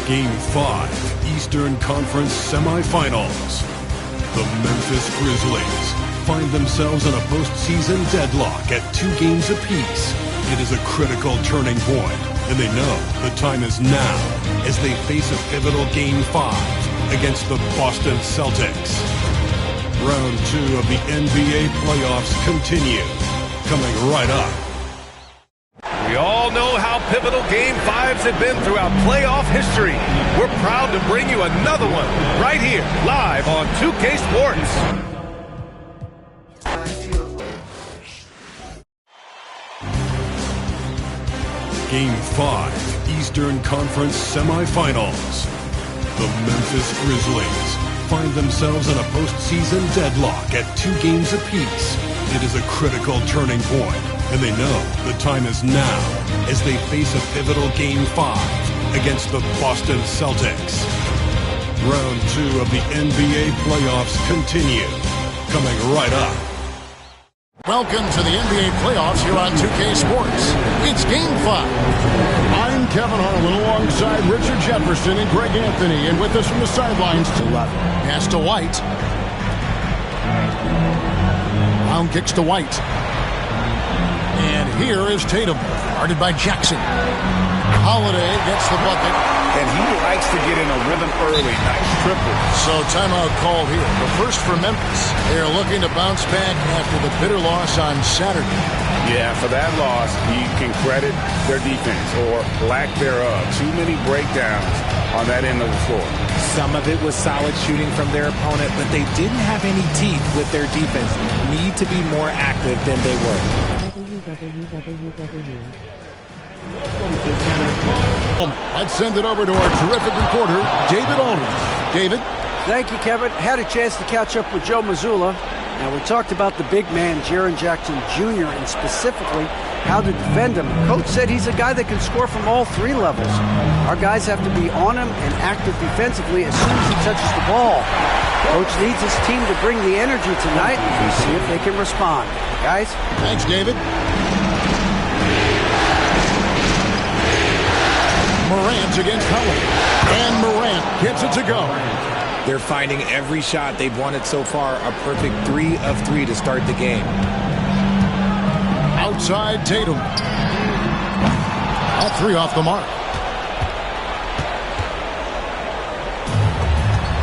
Game 5, Eastern Conference Semifinals. The Memphis Grizzlies find themselves in a postseason deadlock at 2 games apiece. It is a critical turning point, and they know the time is now as they face a pivotal Game 5 against the Boston Celtics. Round 2 of the NBA playoffs continue, coming right up. We all know how pivotal Game 5s have been throughout playoff history. We're proud to bring you another one right here, live on 2K Sports. Game 5, Eastern Conference Semifinals. The Memphis Grizzlies find themselves in a postseason deadlock at 2 games apiece. It is a critical turning point, and they know the time is now as they face a pivotal Game 5 against the Boston Celtics. Round 2 of the NBA playoffs continue, coming right up. Welcome to the NBA playoffs here on 2K Sports. It's Game 5. I'm Kevin Harlan alongside Richard Jefferson and Greg Anthony, and with us from the sidelines to 11. Pass to White. Brown kicks to White. And here is Tatum, guarded by Jackson. Holiday gets the bucket. And he likes to get in a rhythm early. Nice triple. So timeout called here. The first for Memphis. They are looking to bounce back after the bitter loss on Saturday. Yeah, for that loss, you can credit their defense or lack thereof. Too many breakdowns on that end of the floor. Some of it was solid shooting from their opponent, but they didn't have any teeth with their defense. Need to be more active than they were. Let's send it over to our terrific reporter, David Aldridge. David? Thank you, Kevin. Had a chance to catch up with Joe Mazzulla. Now, we talked about the big man, Jaren Jackson Jr., and specifically how to defend him. Coach said he's a guy that can score from all 3 levels. Our guys have to be on him and active defensively as soon as he touches the ball. Coach needs his team to bring the energy tonight, and we'll see if they can respond. Guys? Thanks, David. Morant against Howard. And Morant gets it to go. They're finding every shot they've wanted so far a perfect 3 of 3 to start the game. Outside Tatum. All 3 off the mark.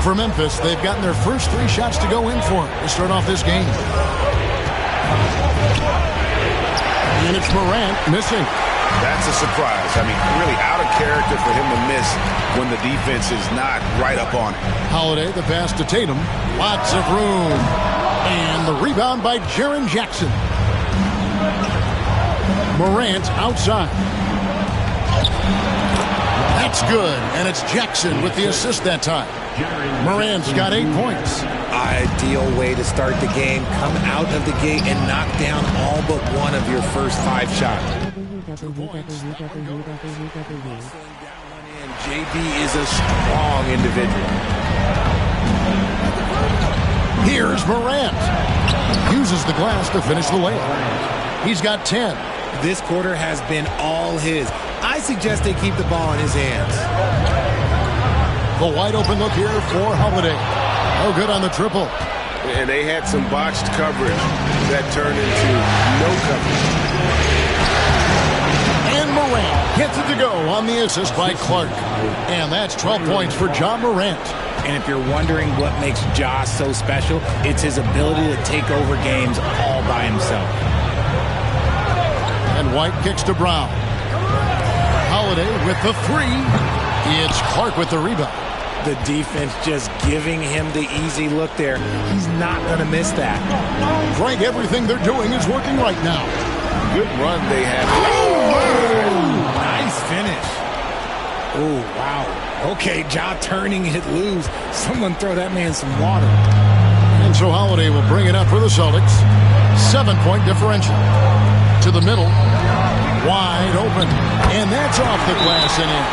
For Memphis, they've gotten their first 3 shots to go in for it to start off this game. And it's Morant missing. That's a surprise. I mean, really out of character for him to miss when the defense is not right up on it. Holiday, the pass to Tatum. Lots of room. And the rebound by Jaren Jackson. Morant outside. That's good. And it's Jackson with the assist that time. Morant's got 8 points. Ideal way to start the game. Come out of the gate and knock down all but one of your first 5 shots. JB is a strong individual. Here's Morant. Uses the glass to finish the layup. He's got 10. This quarter has been all his. I suggest they keep the ball in his hands. The wide open look here for Holiday. No good on the triple. And they had some botched coverage that turned into no coverage. And Morant gets it to go on the assist by Clark. And that's 12 points for John Morant. And if you're wondering what makes Ja so special, it's his ability to take over games all by himself. And White kicks to Brown. Holiday with the 3. It's Clark with the rebound. The defense just giving him the easy look there. He's not going to miss that. Greg, everything they're doing is working right now. Good run they have. Nice finish. Oh, wow. Okay, Ja turning it loose. Someone throw that man some water. And so Holiday will bring it up for the Celtics. 7-point differential. To the middle. Wide open. And that's off the glass and in.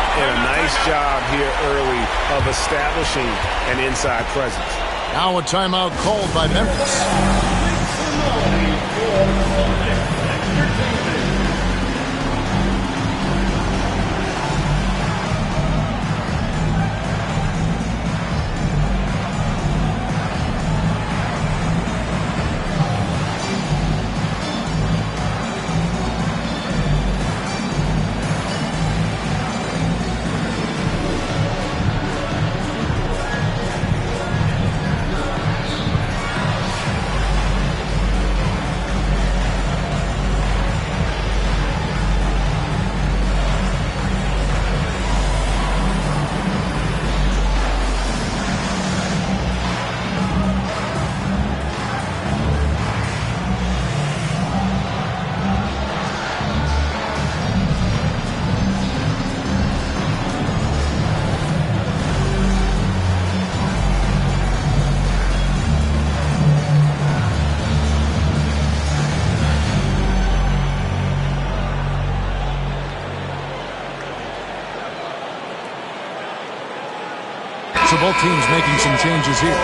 And a nice job here early of establishing an inside presence. Now a timeout called by Memphis. So both teams making some changes here.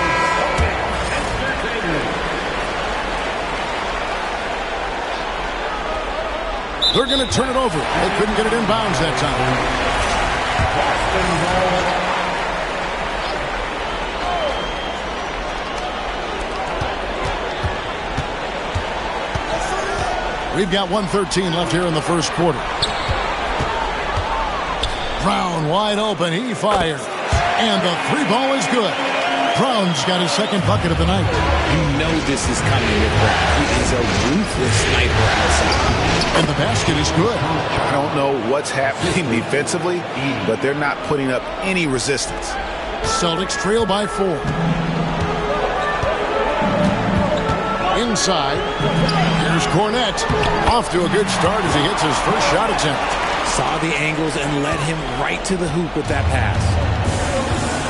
They're going to turn it over. They couldn't get it inbounds that time. We've got 1:13 left here in the first quarter. Brown wide open. He fires. And the three ball is good. Brown's got his second bucket of the night. You know this is coming with Brown. He is a ruthless sniper outside. And the basket is good. I don't know what's happening defensively, but they're not putting up any resistance. Celtics trail by 4. Inside. Here's Cornette. Off to a good start as he hits his first shot attempt. Saw the angles and led him right to the hoop with that pass.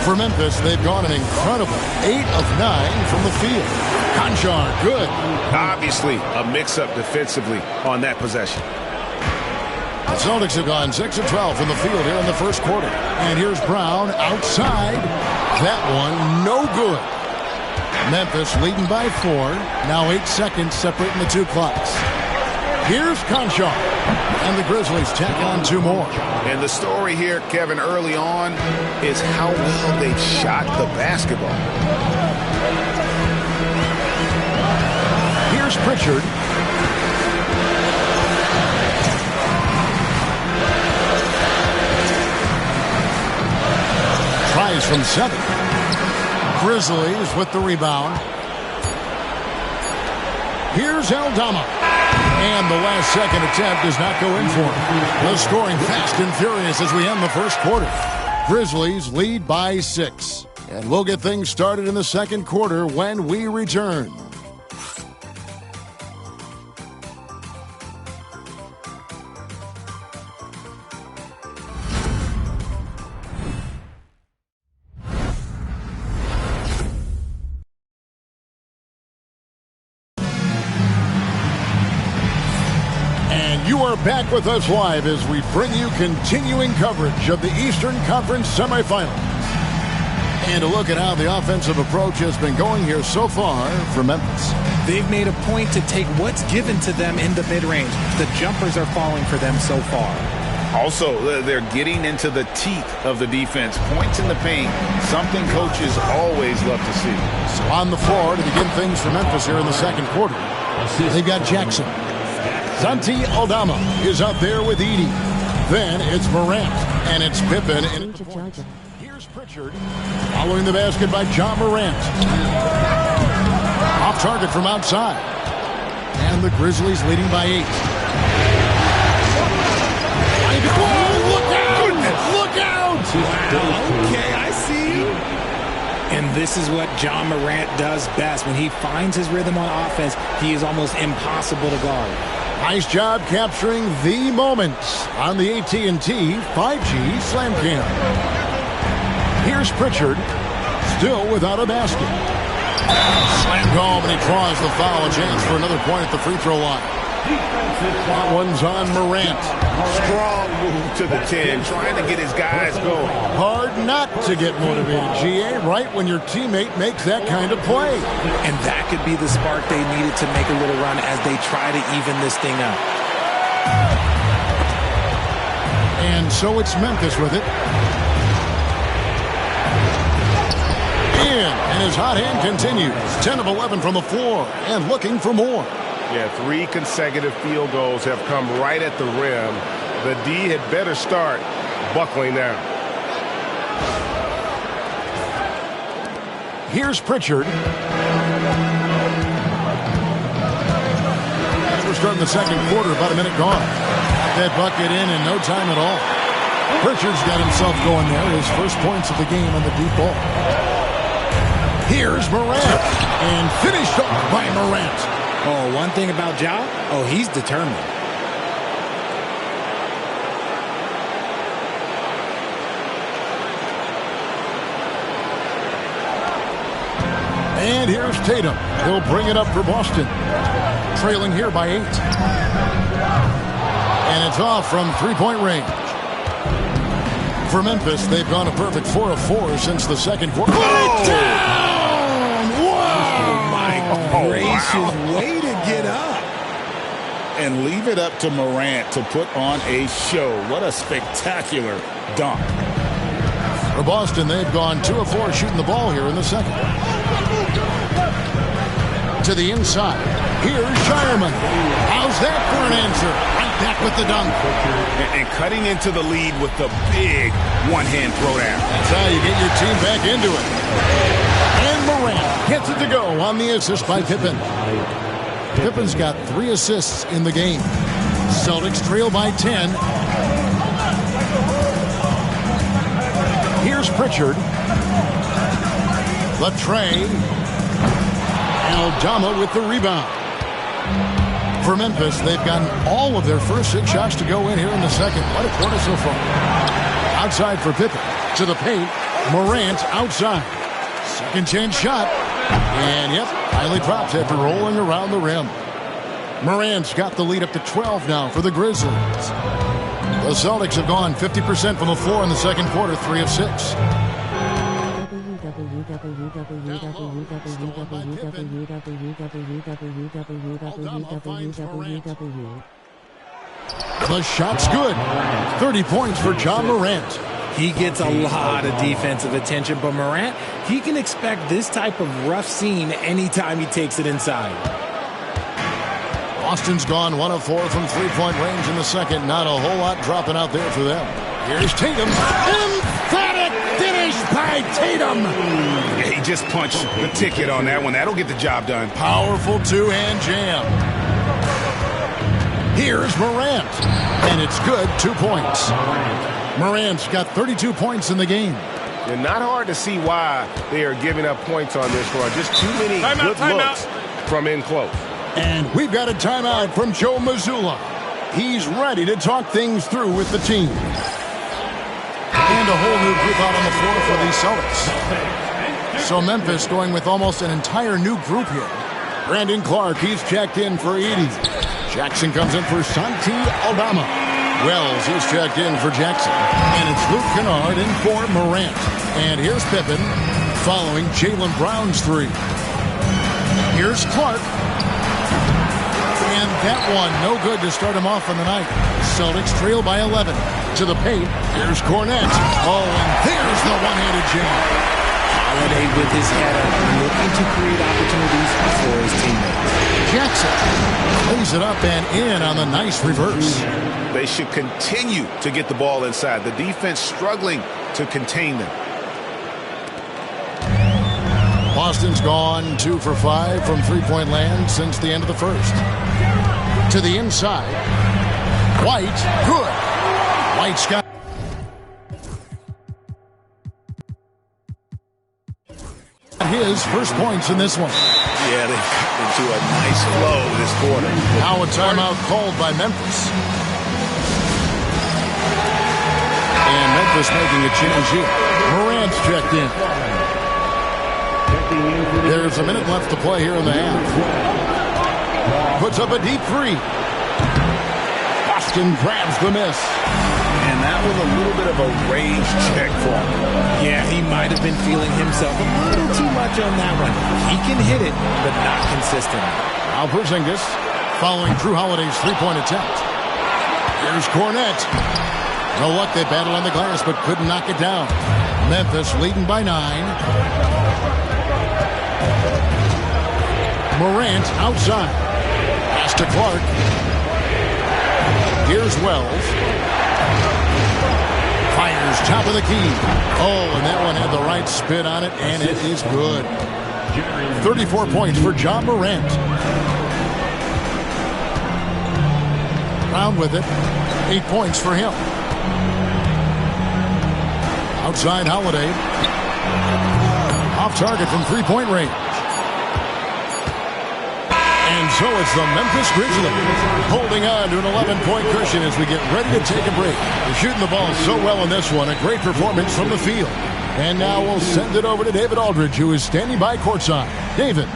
For Memphis, they've gone an incredible 8 of 9 from the field. Conchar, good. Obviously, a mix-up defensively on that possession. The Celtics have gone 6 of 12 from the field here in the first quarter. And here's Brown outside. That one, no good. Memphis leading by 4. Now 8 seconds separating the two clocks. Here's Conchar. And the Grizzlies tack on 2 more. And the story here, Kevin, early on is how well they shot the basketball. Here's Pritchard. Tries from 7. Grizzlies with the rebound. Here's Aldama. And the last second attempt does not go in for him. The scoring fast and furious as we end the first quarter. Grizzlies lead by 6. And we'll get things started in the second quarter when we return. You are back with us live as we bring you continuing coverage of the Eastern Conference semifinals. And a look at how the offensive approach has been going here so far for Memphis. They've made a point to take what's given to them in the mid-range. The jumpers are falling for them so far. Also, they're getting into the teeth of the defense. Points in the paint, something coaches always love to see. So on the floor to begin things for Memphis here in the second quarter. They've got Jackson. Santi Aldama is up there with Edey. Then it's Morant, and it's Pippen. Here's Pritchard, following the basket by John Morant. Off target from outside. And the Grizzlies leading by 8. Oh, look out! Look out! Wow, okay, I see you. And this is what John Morant does best. When he finds his rhythm on offense, he is almost impossible to guard. Nice job capturing the moments on the AT&T 5G Slam Cam. Here's Pritchard, still without a basket. Slammed home, and he draws the foul. A chance for another point at the free throw line. That one's on Morant. Strong move to the 10, trying to get his guys going. Hard not to get motivated, GA, right when your teammate makes that kind of play. And that could be the spark they needed to make a little run as they try to even this thing up. And so it's Memphis with it. And his hot hand continues. 10 of 11 from the floor and looking for more. Yeah, 3 consecutive field goals have come right at the rim. The D had better start buckling down. Here's Pritchard. We're starting the second quarter, about a minute gone. That bucket in no time at all. Pritchard's got himself going there. His first points of the game on the deep ball. Here's Morant. And finished up by Morant. Oh, one thing about Ja, he's determined. And here's Tatum. He'll bring it up for Boston. Trailing here by 8. And it's off from three-point range. For Memphis, they've gone a perfect 4 of 4 since the second quarter. Oh, my gracious, way to get up. And leave it up to Morant to put on a show. What a spectacular dunk. For Boston, they've gone 2 of 4 shooting the ball here in the second. To the inside. Here's Shireman. How's that for an answer? Right back with the dunk. And cutting into the lead with the big one-hand throwdown. That's how you get your team back into it. And Morant gets it to go on the assist by Pippen. Pippen's got 3 assists in the game. Celtics trail by 10. Here's Pritchard. Latre. Aldama with the rebound. For Memphis, they've gotten all of their first 6 shots to go in here in the second. What a quarter so far. Outside for Pippen. To the paint. Morant outside. Second chance shot. And, yep, highly dropped after rolling around the rim. Morant's got the lead up to 12 now for the Grizzlies. The Celtics have gone 50% from the floor in the second quarter, 3 of 6. The shot's good. 30 points for John Morant. He gets a lot of defensive attention, but Morant, he can expect this type of rough scene anytime he takes it inside. Boston's gone 1 of 4 from three-point range in the second. Not a whole lot dropping out there for them. Here's Tatum. Emphatic finish by Tatum. Yeah, he just punched the ticket on that one. That'll get the job done. Powerful two-hand jam. Here's Morant. And it's good, 2 points. Morant's got 32 points in the game. And not hard to see why they are giving up points on this run. Just too many good looks from in close. And we've got a timeout from Joe Mazzulla. He's ready to talk things through with the team. And a whole new group out on the floor for these Celtics. So Memphis going with almost an entire new group here. Brandon Clark, he's checked in for Edey. Jackson comes in for Santi Aldama. Wells, he's checked in for Jackson. And it's Luke Kennard in for Morant. And here's Pippen following Jaylen Brown's 3. Here's Clark. And that one, no good to start him off on the night. Celtics trail by 11. To the paint, here's Cornette. Oh, and there's the one-handed jam. Holiday with his head up, looking to create opportunities for his teammates. Jackson lays it up and in on the nice reverse. They should continue to get the ball inside. The defense struggling to contain them. Boston's gone 2 for 5 from three-point land since the end of the first. To the inside. White, good. White's got his first points in this one. Yeah, they got into a nice flow this quarter. Now a timeout called by Memphis. And Memphis making a change here. Morant's checked in. There's a minute left to play here in the half. Puts up a deep 3. Boston grabs the miss. And that was a little bit of a range check for him. Yeah, he might have been feeling himself a little too much on that one. He can hit it, but not consistently. Now Porzingis following Drew Holiday's three-point attempt. Here's Cornette. No luck, they battled on the glass, but couldn't knock it down. Memphis leading by 9. Morant outside. Pass to Clark. Here's Wells. Fires top of the key. Oh, and that one had the right spin on it, and it is good. 34 points for John Morant. Brown with it. 8 points for him. Outside Holiday. Off target from three-point range. And so it's the Memphis Grizzlies holding on to an 11-point cushion as we get ready to take a break. They're shooting the ball so well in this one. A great performance from the field. And now we'll send it over to David Aldridge, who is standing by courtside. David.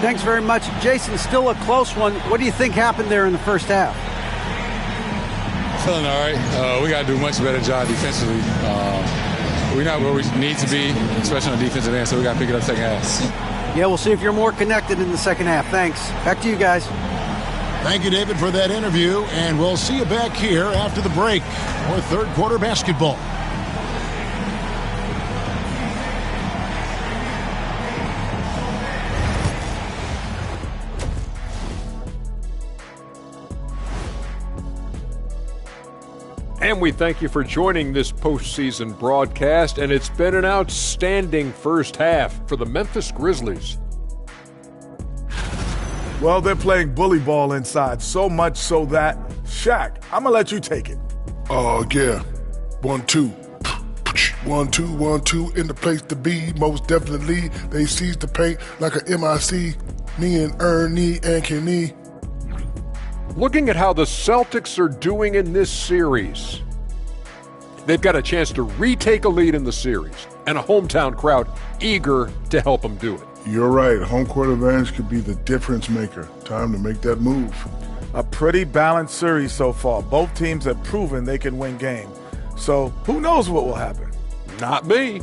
Thanks very much. Jason, still a close one. What do you think happened there in the first half? feeling all right. We got to do a much better job defensively. We're not where we need to be, especially on the defensive end, so we got to pick it up second half. Yeah, we'll see if you're more connected in the second half. Thanks. Back to you guys. Thank you, David, for that interview, and we'll see you back here after the break for third quarter basketball. And we thank you for joining this postseason broadcast, and it's been an outstanding first half for the Memphis Grizzlies. Well, they're playing bully ball inside, so much so that, Shaq, I'm going to let you take it. Oh, yeah. 1-2. 1-2, 1-2, in the place to be. Most definitely, they seize the paint like a MIC. Me and Ernie and Kenny. Looking at how the Celtics are doing in this series, they've got a chance to retake a lead in the series, and a hometown crowd eager to help them do it. You're right. Home court advantage could be the difference maker. Time to make that move. A pretty balanced series so far. Both teams have proven they can win games. So who knows what will happen? Not me.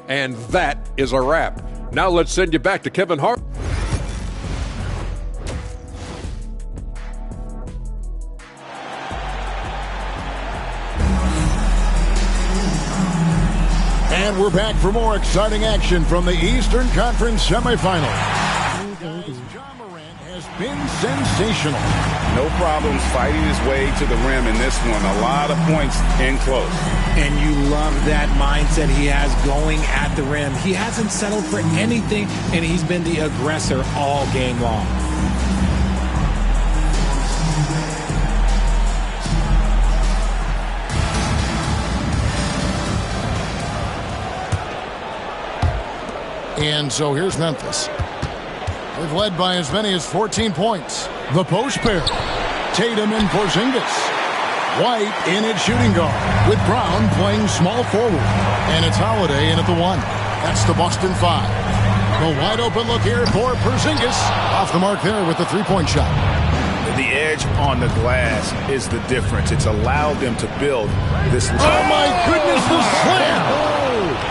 And that is a wrap. Now let's send you back to Kevin Hart. And we're back for more exciting action from the Eastern Conference semifinals. John Morant has been sensational. No problems fighting his way to the rim in this one. A lot of points in close. And you love that mindset he has going at the rim. He hasn't settled for anything, and he's been the aggressor all game long. And so here's Memphis. They've led by as many as 14 points. The post pair. Tatum and Porzingis. White in at shooting guard, with Brown playing small forward. And it's Holiday in at the 1. That's the Boston 5. The wide open look here for Porzingis. Off the mark there with the three-point shot. The edge on the glass is the difference. It's allowed them to build this. Oh my goodness, the slam!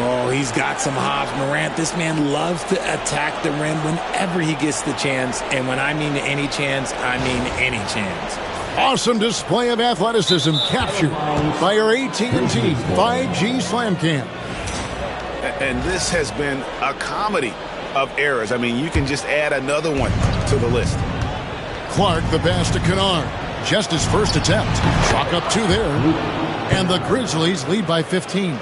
Oh, he's got some hops. Morant, this man loves to attack the rim whenever he gets the chance. And when I mean any chance, I mean any chance. Awesome display of athleticism captured by our AT&T 5G Slam Cam. And this has been a comedy of errors. I mean, you can just add another one to the list. Clark, the pass to Kennard. Just his first attempt. Chalk up 2 there. And the Grizzlies lead by 15.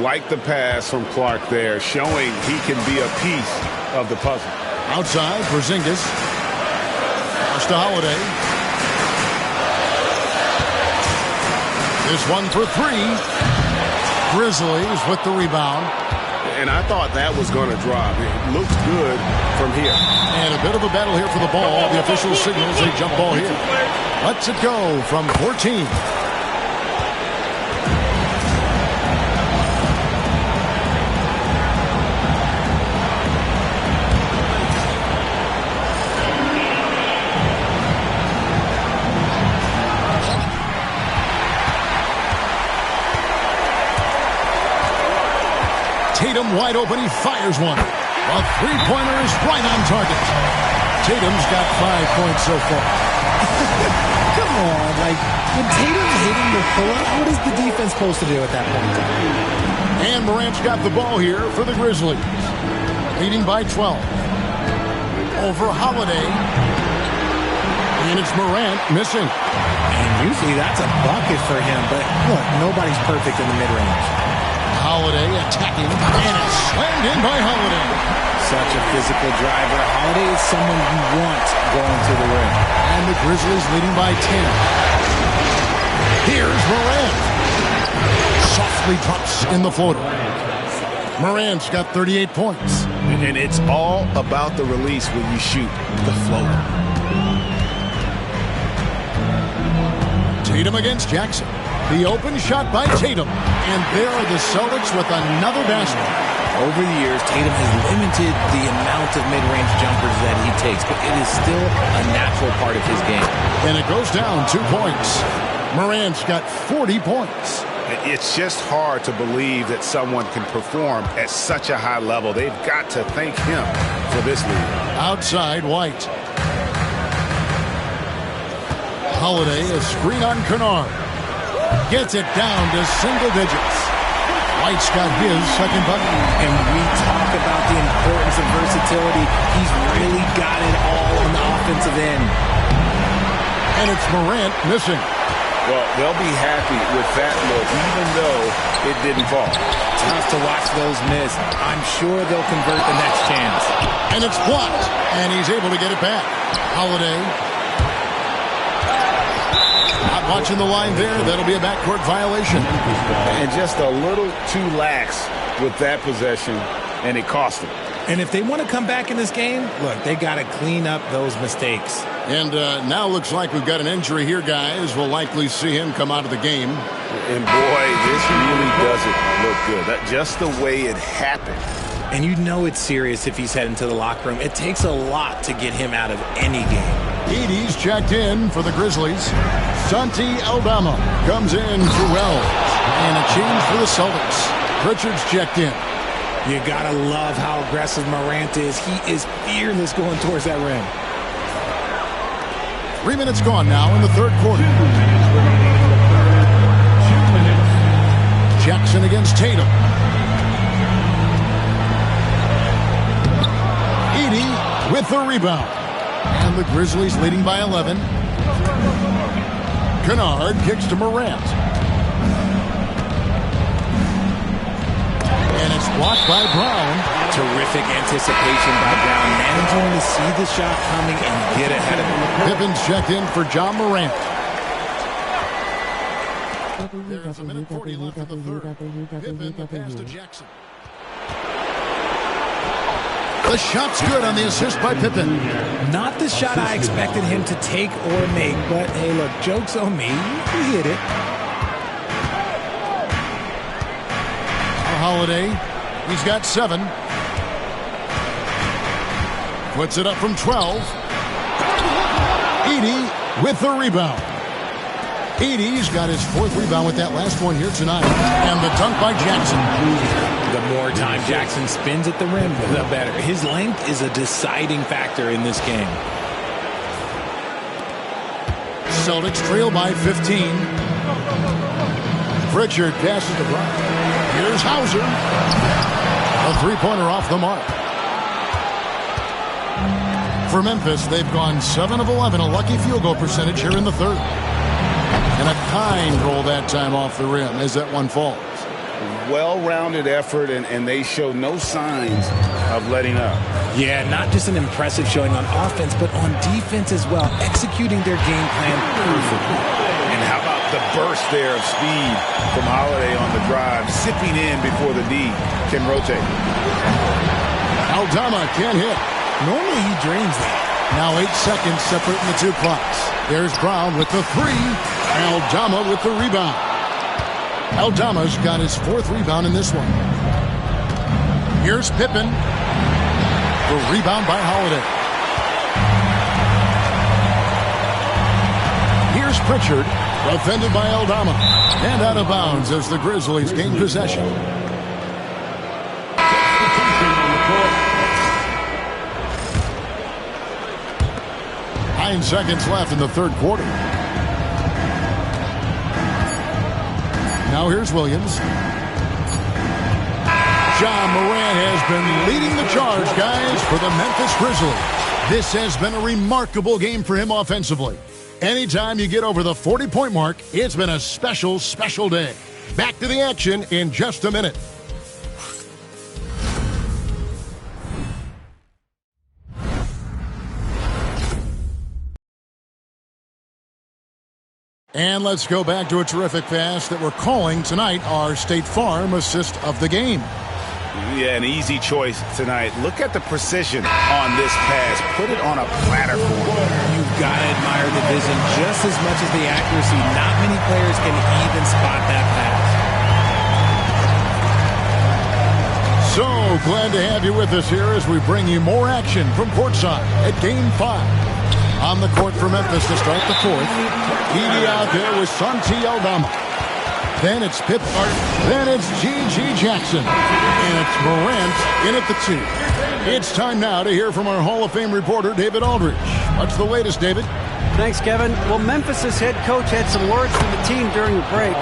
Like the pass from Clark there, showing he can be a piece of the puzzle. Outside, Porzingis. Pass to Holiday. This one for 3. Grizzlies with the rebound. And I thought that was going to drop. It looks good from here. And a bit of a battle here for the ball. The official signals a jump ball here. Lets it go from 14. Tatum wide open, he fires one. A three-pointer is right on target. Tatum's got 5 points so far. Come on, like, when Tatum's hitting the pull-up, what is the defense supposed to do at that point in time? And Morant's got the ball here for the Grizzlies. Leading by 12. Over Holiday. And it's Morant missing. And usually that's a bucket for him, but look, nobody's perfect in the mid-range. Holiday attacking, and it's slammed in by Holiday. Such a physical driver. Holiday is someone you want going to the rim. And the Grizzlies leading by 10. Here's Morant. Softly drops in the floater. Morant's got 38 points. And it's all about the release when you shoot the floater. Tatum against Jackson. The open shot by Tatum. And there are the Celtics with another basket. Over the years, Tatum has limited the amount of mid-range jumpers that he takes, but it is still a natural part of his game. And it goes down 2 points. Morant's got 40 points. It's just hard to believe that someone can perform at such a high level. They've got to thank him for this lead. Outside, White. Holiday, a screen on Kennard. Gets it down to single digits. White's got his second bucket. And we talk about the importance of versatility. He's really got it all on the offensive end. And it's Morant missing. Well, they'll be happy with that look, even though it didn't fall. Tough to watch those miss. I'm sure they'll convert the next chance. And it's blocked. And he's able to get it back. Holiday. Not watching the line there. That'll be a backcourt violation. And just a little too lax with that possession, and it cost them. And if they want to come back in this game, look, they got to clean up those mistakes. And now looks like we've got an injury here, guys. We'll likely see him come out of the game. And boy, this really doesn't look good. Just the way it happened. And you know it's serious if he's heading to the locker room. It takes a lot to get him out of any game. Edey's checked in for the Grizzlies. Santi Aldama comes in for Wells. And a change for the Celtics. Pritchard's checked in. You gotta love how aggressive Morant is. He is fearless going towards that rim. 3 minutes gone now in the third quarter. Jackson against Tatum. Edey with the rebound. And the Grizzlies leading by 11. Kennard kicks to Morant. And it's blocked by Brown. Terrific anticipation by Brown, managing to see the shot coming and get ahead of him. Pippen's checked in for John Morant. There's a minute 40 left in the third. Pippen, the pass to Jackson. The shot's good on the assist by Pippen. Not the shot I expected him to take or make, but hey, look, joke's on me. He hit it. Holiday, he's got 7. Puts it up from 12. Edey with the rebound. Edey's got his 4th rebound with that last one here tonight. And the dunk by Jackson. The more time Jackson spins at the rim, the better. His length is a deciding factor in this game. Celtics trail by 15. Pritchard passes to Brown. Here's Hauser. A three-pointer off the mark. For Memphis, they've gone 7 of 11, a lucky field goal percentage here in the third. And a kind roll that time off the rim as that one falls. Well-rounded effort, and they show no signs of letting up. Yeah, not just an impressive showing on offense, but on defense as well, executing their game plan perfectly. And how about the burst there of speed from Holiday on the drive, zipping in before the D can rotate. Aldama can't hit. Normally he drains that. Now 8 seconds separating the two clocks. There's Brown with the 3. Aldama with the rebound. Aldama's got his 4th rebound in this one. Here's Pippen. The rebound by Holiday. Here's Pritchard. Defended by Aldama. And out of bounds as the Grizzlies gain possession. 9 seconds left in the third quarter. Now here's Williams. John Morant has been leading the charge, guys, for the Memphis Grizzlies. This has been a remarkable game for him offensively. Anytime you get over the 40-point mark, it's been a special, special day. Back to the action in just a minute. And let's go back to a terrific pass that we're calling tonight our State Farm assist of the game. Yeah, an easy choice tonight. Look at the precision on this pass. Put it on a platter for him. You've got to admire the vision just as much as the accuracy. Not many players can even spot that pass. So glad to have you with us here as we bring you more action from courtside at Game 5. On the court for Memphis to start the fourth. Edey out there with Santi Aldama. Then it's Pip Hart. Then it's G.G. Jackson. And it's Morant in at the 2. It's time now to hear from our Hall of Fame reporter, David Aldridge. What's the latest, David? Thanks, Kevin. Well, Memphis's head coach had some words from the team during the break.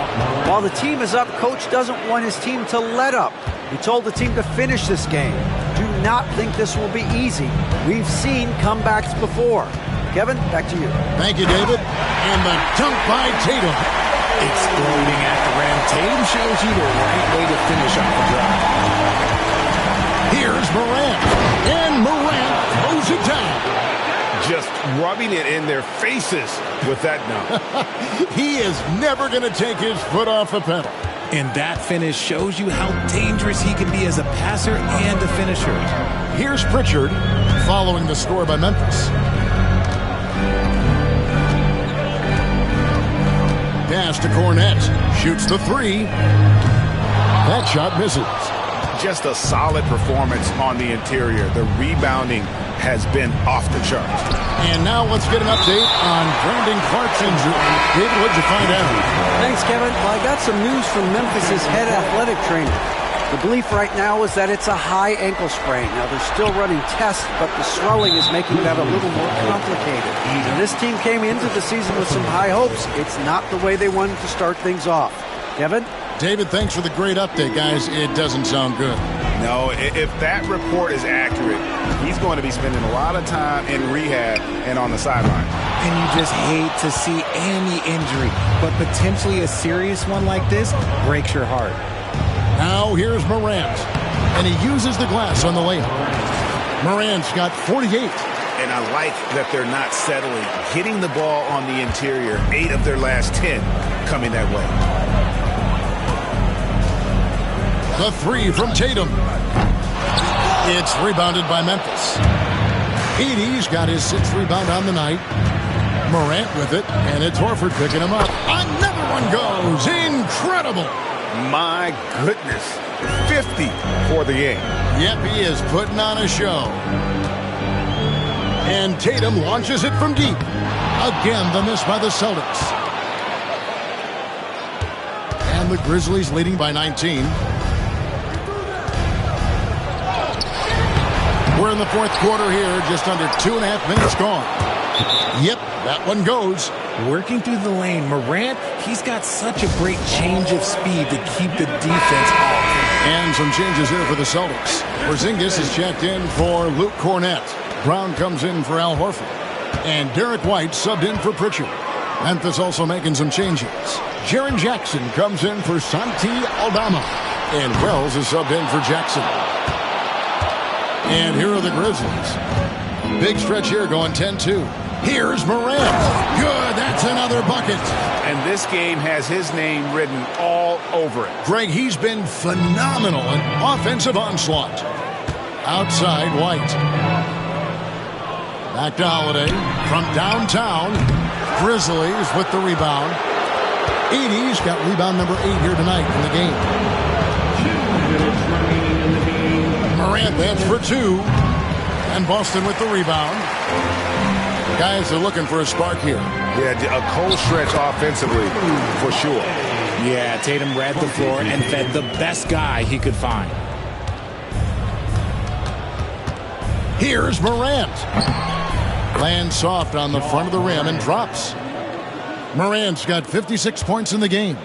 While the team is up, coach doesn't want his team to let up. He told the team to finish this game. Do not think this will be easy. We've seen comebacks before. Kevin, back to you. Thank you, David. And the dunk by Tatum. Exploding at the rim. Tatum shows you the right way to finish off the drive. Here's Morant. And Morant throws it down. Just rubbing it in their faces with that dunk. He is never going to take his foot off the pedal. And that finish shows you how dangerous he can be as a passer and a finisher. Here's Pritchard following the score by Memphis. Pass to Cornette. Shoots the 3. That shot misses. Just a solid performance on the interior. The rebounding has been off the charts. And now let's get an update on Brandon Clark's injury. David, what'd you find out? Thanks, Kevin. Well, I got some news from Memphis's head athletic trainer. The belief right now is that it's a high ankle sprain. Now, they're still running tests, but the swelling is making that a little more complicated. And this team came into the season with some high hopes. It's not the way they wanted to start things off. Kevin? David, thanks for the great update, guys. It doesn't sound good. No, if that report is accurate, he's going to be spending a lot of time in rehab and on the sideline. And you just hate to see any injury, but potentially a serious one like this breaks your heart. Now here's Morant, and he uses the glass on the layup. Morant's got 48. And I like that they're not settling, hitting the ball on the interior, 8 of their last 10 coming that way. The 3 from Tatum. It's rebounded by Memphis. Edey's got his 6th rebound on the night. Morant with it, and it's Horford picking him up. Another one goes. Incredible. My goodness. 50 for the game. Yep, he is putting on a show. And Tatum launches it from deep. Again, the miss by the Celtics. And the Grizzlies leading by 19. We're in the fourth quarter here, just under 2.5 minutes gone. Yep, that one goes. Working through the lane, Morant, he's got such a great change of speed to keep the defense off. And some changes here for the Celtics. Porzingis is checked in for Luke Cornette. Brown comes in for Al Horford. And Derek White subbed in for Pritchard. Memphis also making some changes. Jaren Jackson comes in for Santi Aldama. And Wells is subbed in for Jackson. And here are the Grizzlies. Big stretch here going 10-2. Here's Morant. Good, that's another bucket. And this game has his name written all over it. Greg, he's been phenomenal in offensive onslaught. Outside, White. Back to Holiday from downtown. Grizzlies with the rebound. Edey's got rebound number 8 here tonight in the game. Morant, that's for 2. And Boston with the rebound. Guys are looking for a spark here. Yeah, a cold stretch offensively, for sure. Yeah, Tatum read the floor and fed the best guy he could find. Here's Morant. Lands soft on the front of the rim and drops. Morant's got 56 points in the game.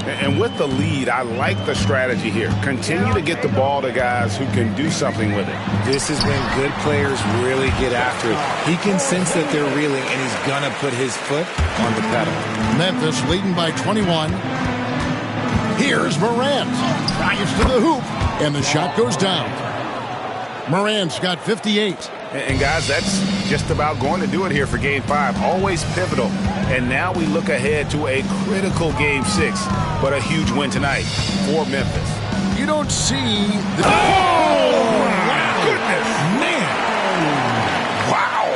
And with the lead, I like the strategy here. Continue to get the ball to guys who can do something with it. This is when good players really get after it. He can sense that they're reeling, and he's going to put his foot on the pedal. Memphis leading by 21. Here's Morant. Drives to the hoop, and the shot goes down. Morant's got 58. And guys, that's just about going to do it here for Game 5. Always pivotal. And now we look ahead to a critical Game 6. But a huge win tonight for Memphis. You don't see the... Oh, my goodness. Man. Wow.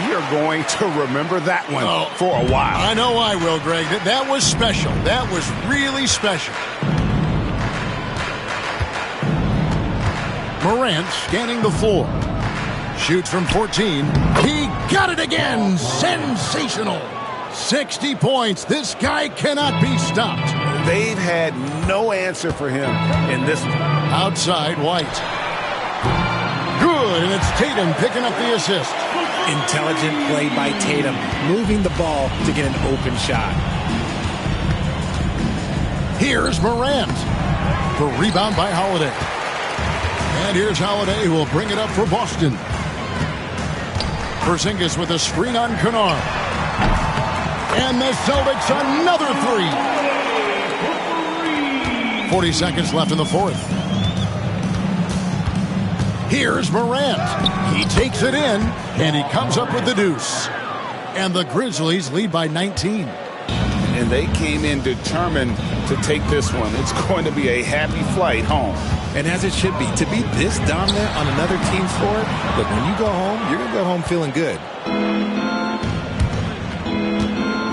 We are going to remember that one for a while. I know I will, Greg. That was special. That was really special. Morant scanning the floor. Shoots from 14. He got it again. Sensational. 60 points. This guy cannot be stopped. They've had no answer for him in this one. Outside, White. Good, and it's Tatum picking up the assist. Intelligent play by Tatum, moving the ball to get an open shot. Here's Morant. The rebound by Holiday. And here's Holiday, who will bring it up for Boston. Porzingis with a screen on Kennard. And the Celtics another three. 40 seconds left in the fourth. Here's Morant. He takes it in, and he comes up with the deuce. And the Grizzlies lead by 19. And they came in determined to take this one. It's going to be a happy flight home. And as it should be, to be this dominant on another team's floor, look, when you go home, you're going to go home feeling good.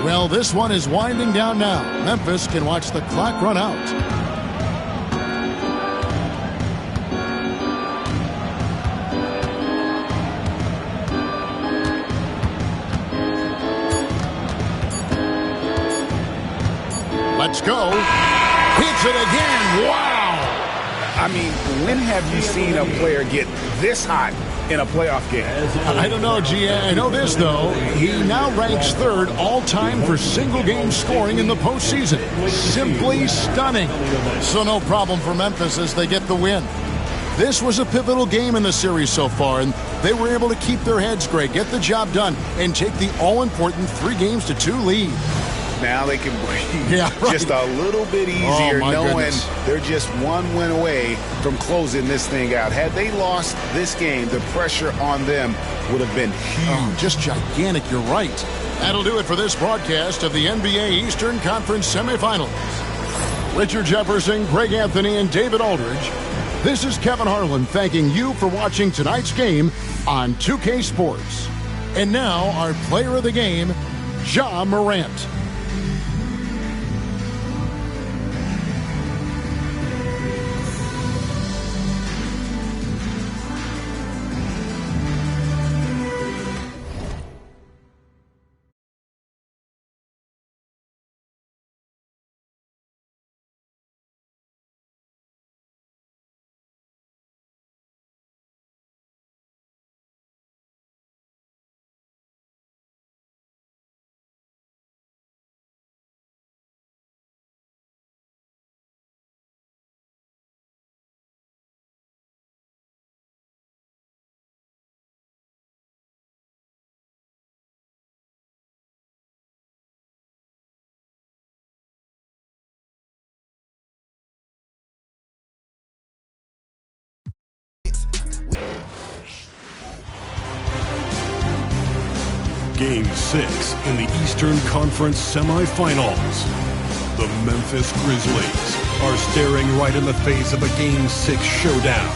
Well, this one is winding down now. Memphis can watch the clock run out. Let's go. Hits it again. Wow. I mean, when have you seen a player get this hot in a playoff game? I don't know, G. I know this, though. He now ranks third all-time for single-game scoring in the postseason. Simply stunning. So no problem for Memphis as they get the win. This was a pivotal game in the series so far, and they were able to keep their heads straight, get the job done, and take the all-important 3-2 lead. Now they can breathe right. just a little bit easier, knowing goodness. they're just one win away from closing this thing out. Had they lost this game, the pressure on them would have been huge. Oh, just gigantic, you're right. That'll do it for this broadcast of the NBA Eastern Conference semifinals. Richard Jefferson, Greg Anthony, and David Aldridge. This is Kevin Harlan thanking you for watching tonight's game on 2K Sports. And now our player of the game, Ja Morant. Game 6 in the Eastern Conference semifinals. The Memphis Grizzlies are staring right in the face of a Game 6 showdown.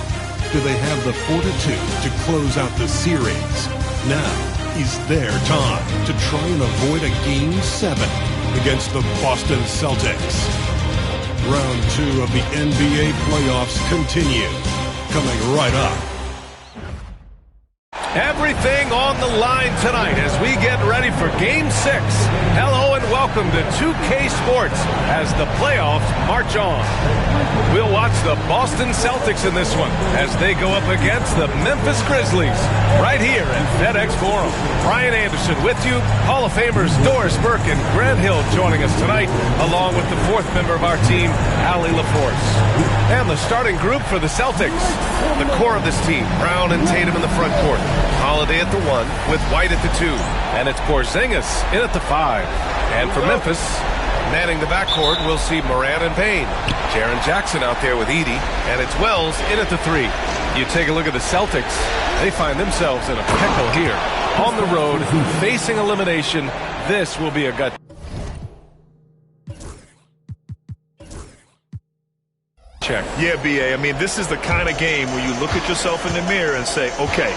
Do they have the fortitude to close out the series? Now is their time to try and avoid a Game 7 against the Boston Celtics. Round 2 of the NBA playoffs continue. Coming right up. Everything on the line tonight as we get ready for Game 6. Hello and welcome to 2K Sports as the playoffs march on. We'll watch the Boston Celtics in this one as they go up against the Memphis Grizzlies right here at FedEx Forum. Brian Anderson with you. Hall of Famers Doris Burke and Grant Hill joining us tonight, along with the fourth member of our team, Allie LaForce. And the starting group for the Celtics. The core of this team, Brown and Tatum in the front court. Holiday at the 1 with White at the 2. And it's Porzingis in at the 5. And for Memphis, manning the backcourt, we'll see Morant and Payne. Jaren Jackson out there with Edey. And it's Wells in at the 3. You take a look at the Celtics. They find themselves in a pickle here. On the road, facing elimination. This will be a gut check. Yeah, B.A. I mean, this is the kind of game where you look at yourself in the mirror and say, okay,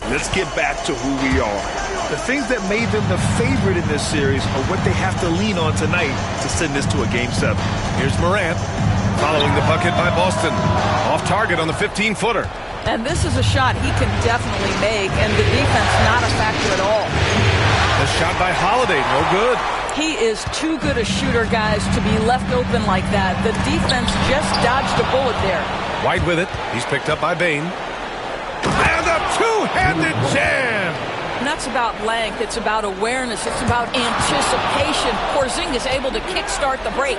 Let's get back to who we are. The things that made them the favorite in this series are what they have to lean on tonight to send this to a Game 7. Here's Morant following the bucket by Boston. Off target on the 15-footer. And this is a shot he can definitely make, and the defense not a factor at all. The shot by Holiday, no good. He is too good a shooter, guys, to be left open like that. The defense just dodged a bullet there. White with it. He's picked up by Bain. And a two-handed jam. And that's about length. It's about awareness. It's about anticipation. Porzingis able to kickstart the break.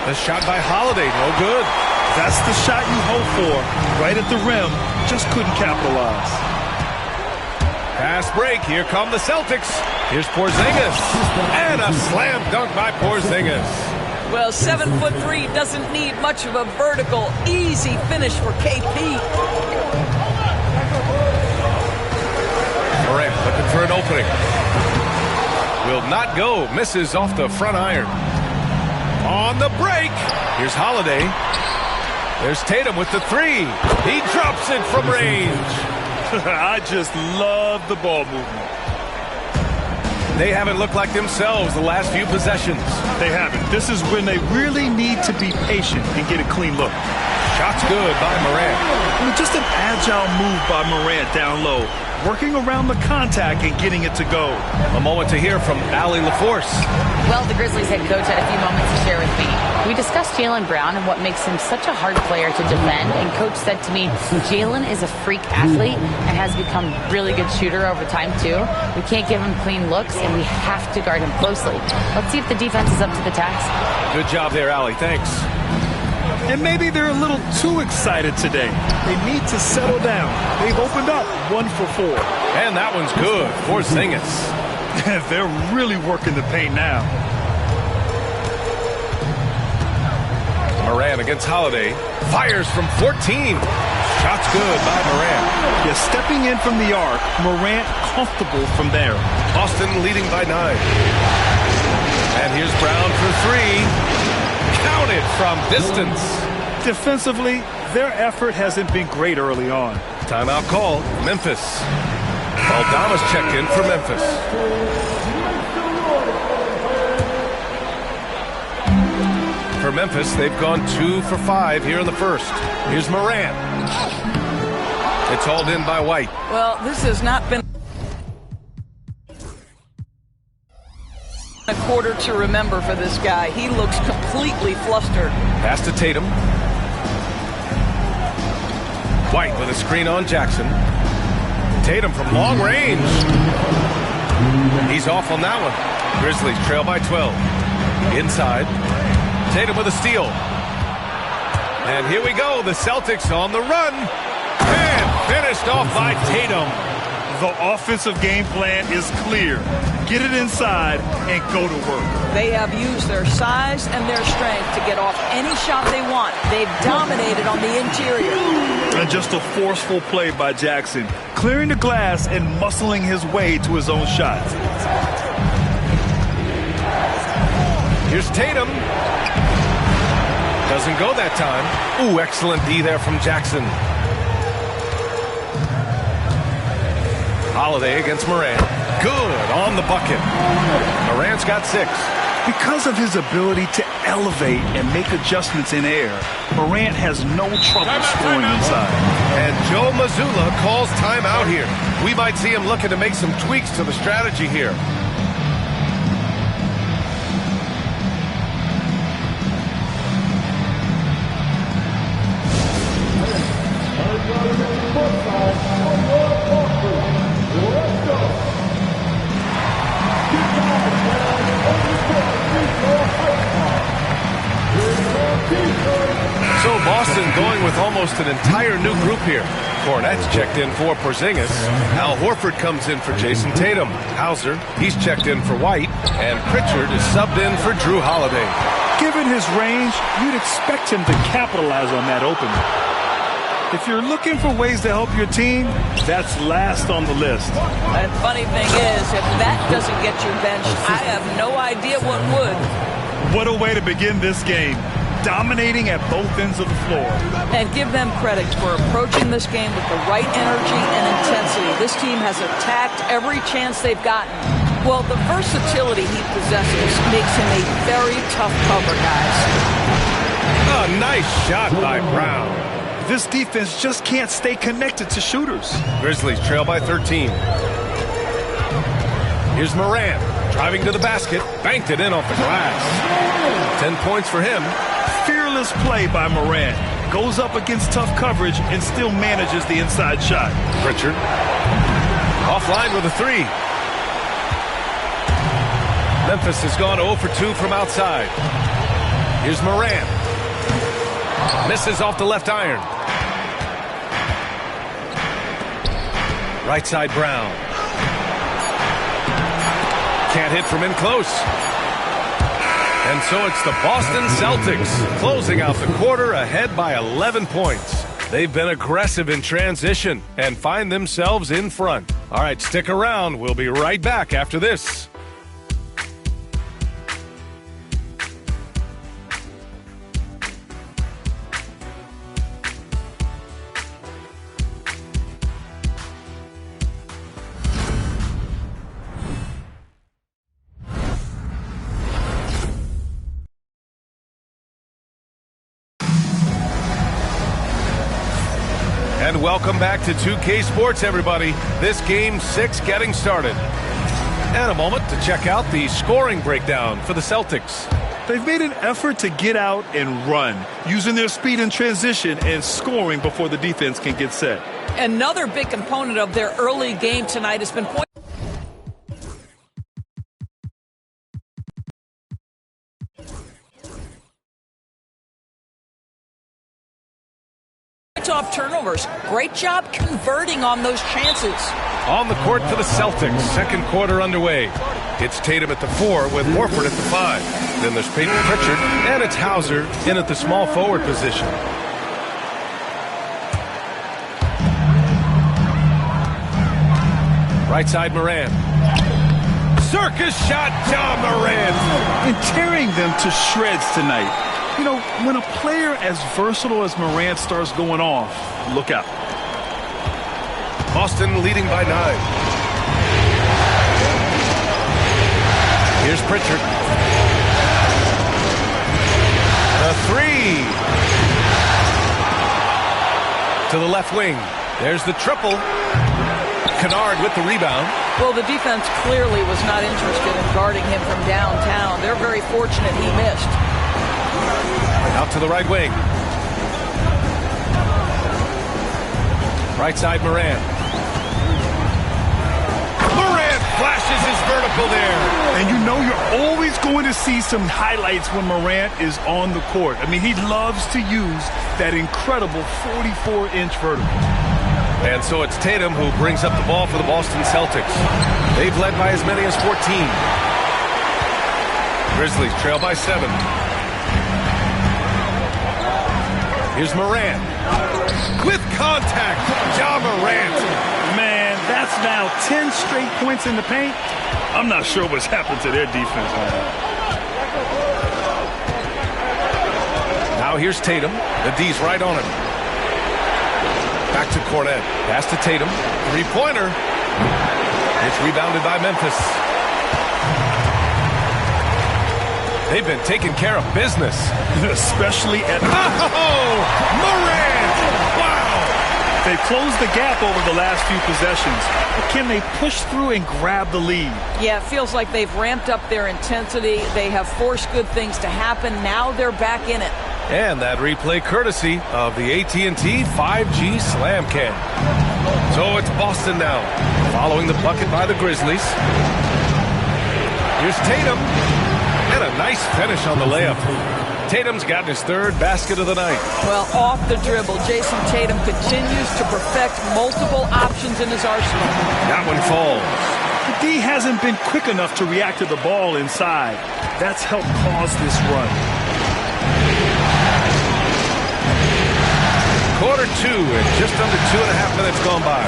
The shot by Holiday, no good. That's the shot you hope for. Right at the rim, just couldn't capitalize. Fast break. Here come the Celtics. Here's Porzingis. And a slam dunk by Porzingis. Well, 7'3" doesn't need much of a vertical. Easy finish for KP. Morant looking for an opening. Will not go. Misses off the front iron. On the break. Here's Holiday. There's Tatum with the three. He drops it from range. I just love the ball movement. They haven't looked like themselves the last few possessions. They haven't. This is when they really need to be patient and get a clean look. Shot's good by Morant. I mean, just an agile move by Morant down low, working around the contact and getting it to go. A moment to hear from Allie LaForce. Well, the Grizzlies head coach had a few moments to share with me. We discussed Jaylen Brown and what makes him such a hard player to defend, and Coach said to me, Jaylen is a freak athlete and has become a really good shooter over time, too. We can't give him clean looks, and we have to guard him closely. Let's see if the defense is up to the task. Good job there, Allie. Thanks. And maybe they're a little too excited today. They need to settle down. They've opened up 1 for 4. And that one's good. Porzingis. They're really working the paint now. Morant against Holiday. Fires from 14. Shot's good by Morant. Yeah, stepping in from the arc, Morant comfortable from there. Boston leading by 9. And here's Brown for 3. Counted from distance. Defensively, their effort hasn't been great early on. Timeout call. Memphis. Aldama's checked in for Memphis. For Memphis, they've gone 2 for 5 here in the first. Here's Morant. It's hauled in by White. Well, this has not been a quarter to remember for this guy. He looks completely flustered. Pass to Tatum. White with a screen on Jackson. Tatum from long range. He's off on that one. Grizzlies trail by 12. Inside. Tatum with a steal. And here we go. The Celtics on the run. And finished off by Tatum. The offensive game plan is clear. Get it inside and go to work. They have used their size and their strength to get off any shot they want. They've dominated on the interior. And just a forceful play by Jackson, clearing the glass and muscling his way to his own shot. Here's Tatum. Doesn't go that time. Ooh, excellent D there from Jackson. Holiday against Morant. Good on the bucket. Morant's got 6. Because of his ability to elevate and make adjustments in air, Morant has no trouble scoring inside. And Joe Mazzulla calls timeout here. We might see him looking to make some tweaks to the strategy here. So Boston going with almost an entire new group here. Cornette's checked in for Porzingis. Al Horford comes in for Jason Tatum. Hauser, he's checked in for White. And Pritchard is subbed in for Drew Holiday. Given his range, you'd expect him to capitalize on that opening. If you're looking for ways to help your team, that's last on the list. And funny thing is, if that doesn't get you benched, I have no idea what would. What a way to begin this game. dominating at both ends of the floor. And give them credit for approaching this game with the right energy and intensity. This team has attacked every chance they've gotten. Well, the versatility he possesses makes him a very tough cover, guys. A nice shot by Brown. This defense just can't stay connected to shooters. Grizzlies trail by 13. Here's Morant, driving to the basket, banked it in off the glass. 10 points for him. Fearless play by Morant. Goes up against tough coverage and still manages the inside shot. Pritchard, offline with a three. Memphis has gone 0 for 2 from outside. Here's Morant. Misses off the left iron. Right side Brown. Can't hit from in close. And so it's the Boston Celtics closing out the quarter ahead by 11 points. They've been aggressive in transition and find themselves in front. All right, stick around. We'll be right back after this. And welcome back to 2K Sports, everybody. This Game 6 getting started. And a moment to check out the scoring breakdown for the Celtics. They've made an effort to get out and run, using their speed in transition and scoring before the defense can get set. Another big component of their early game tonight has been off turnovers. Great job converting on those chances. On the court for the Celtics, second quarter underway. It's Tatum at the 4 with Horford at the 5. Then there's Peyton Pritchard, and it's Hauser in at the small forward position. Right side Morant. Circus shot, John Morant. And tearing them to shreds tonight. You know, when a player as versatile as Morant starts going off, look out. Boston leading by 9. Here's Pritchard. The 3. To the left wing. There's the triple. Kennard with the rebound. Well, the defense clearly was not interested in guarding him from downtown. They're very fortunate he missed. Out to the right wing. Right side Morant. Morant flashes his vertical there. And you know you're always going to see some highlights when Morant is on the court. I mean, he loves to use that incredible 44-inch vertical. And so it's Tatum who brings up the ball for the Boston Celtics. They've led by as many as 14. Grizzlies trail by 7. Here's Morant. With contact, Ja Morant. Man, that's now 10 straight points in the paint. I'm not sure what's happened to their defense right now. Now here's Tatum. The D's right on him. Back to Cornet. Pass to Tatum. Three-pointer. It's rebounded by Memphis. They've been taking care of business. Especially at... Oh! Morant! Wow! They've closed the gap over the last few possessions. But can they push through and grab the lead? Yeah, it feels like they've ramped up their intensity. They have forced good things to happen. Now they're back in it. And that replay courtesy of the AT&T 5G Slam Cam. So it's Boston now, following the bucket by the Grizzlies. Here's Tatum. And a nice finish on the layup. Tatum's gotten his third basket of the night. Well, off the dribble, Jason Tatum continues to perfect multiple options in his arsenal. That one falls. The D hasn't been quick enough to react to the ball inside. That's helped cause this run. Quarter 2 and just under 2.5 minutes gone by.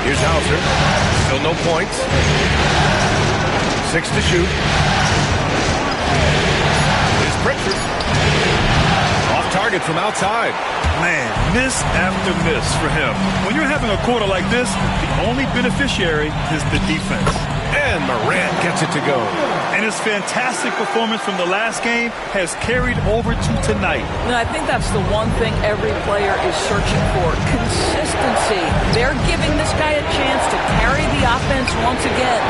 Here's Hauser. Still no points. 6 to shoot. it from outside. Man, miss after miss for him. When you're having a quarter like this, the only beneficiary is the defense. And Morant gets it to go. And his fantastic performance from the last game has carried over to tonight. And I think that's the one thing every player is searching for. Consistency. They're giving this guy a chance to carry the offense once again.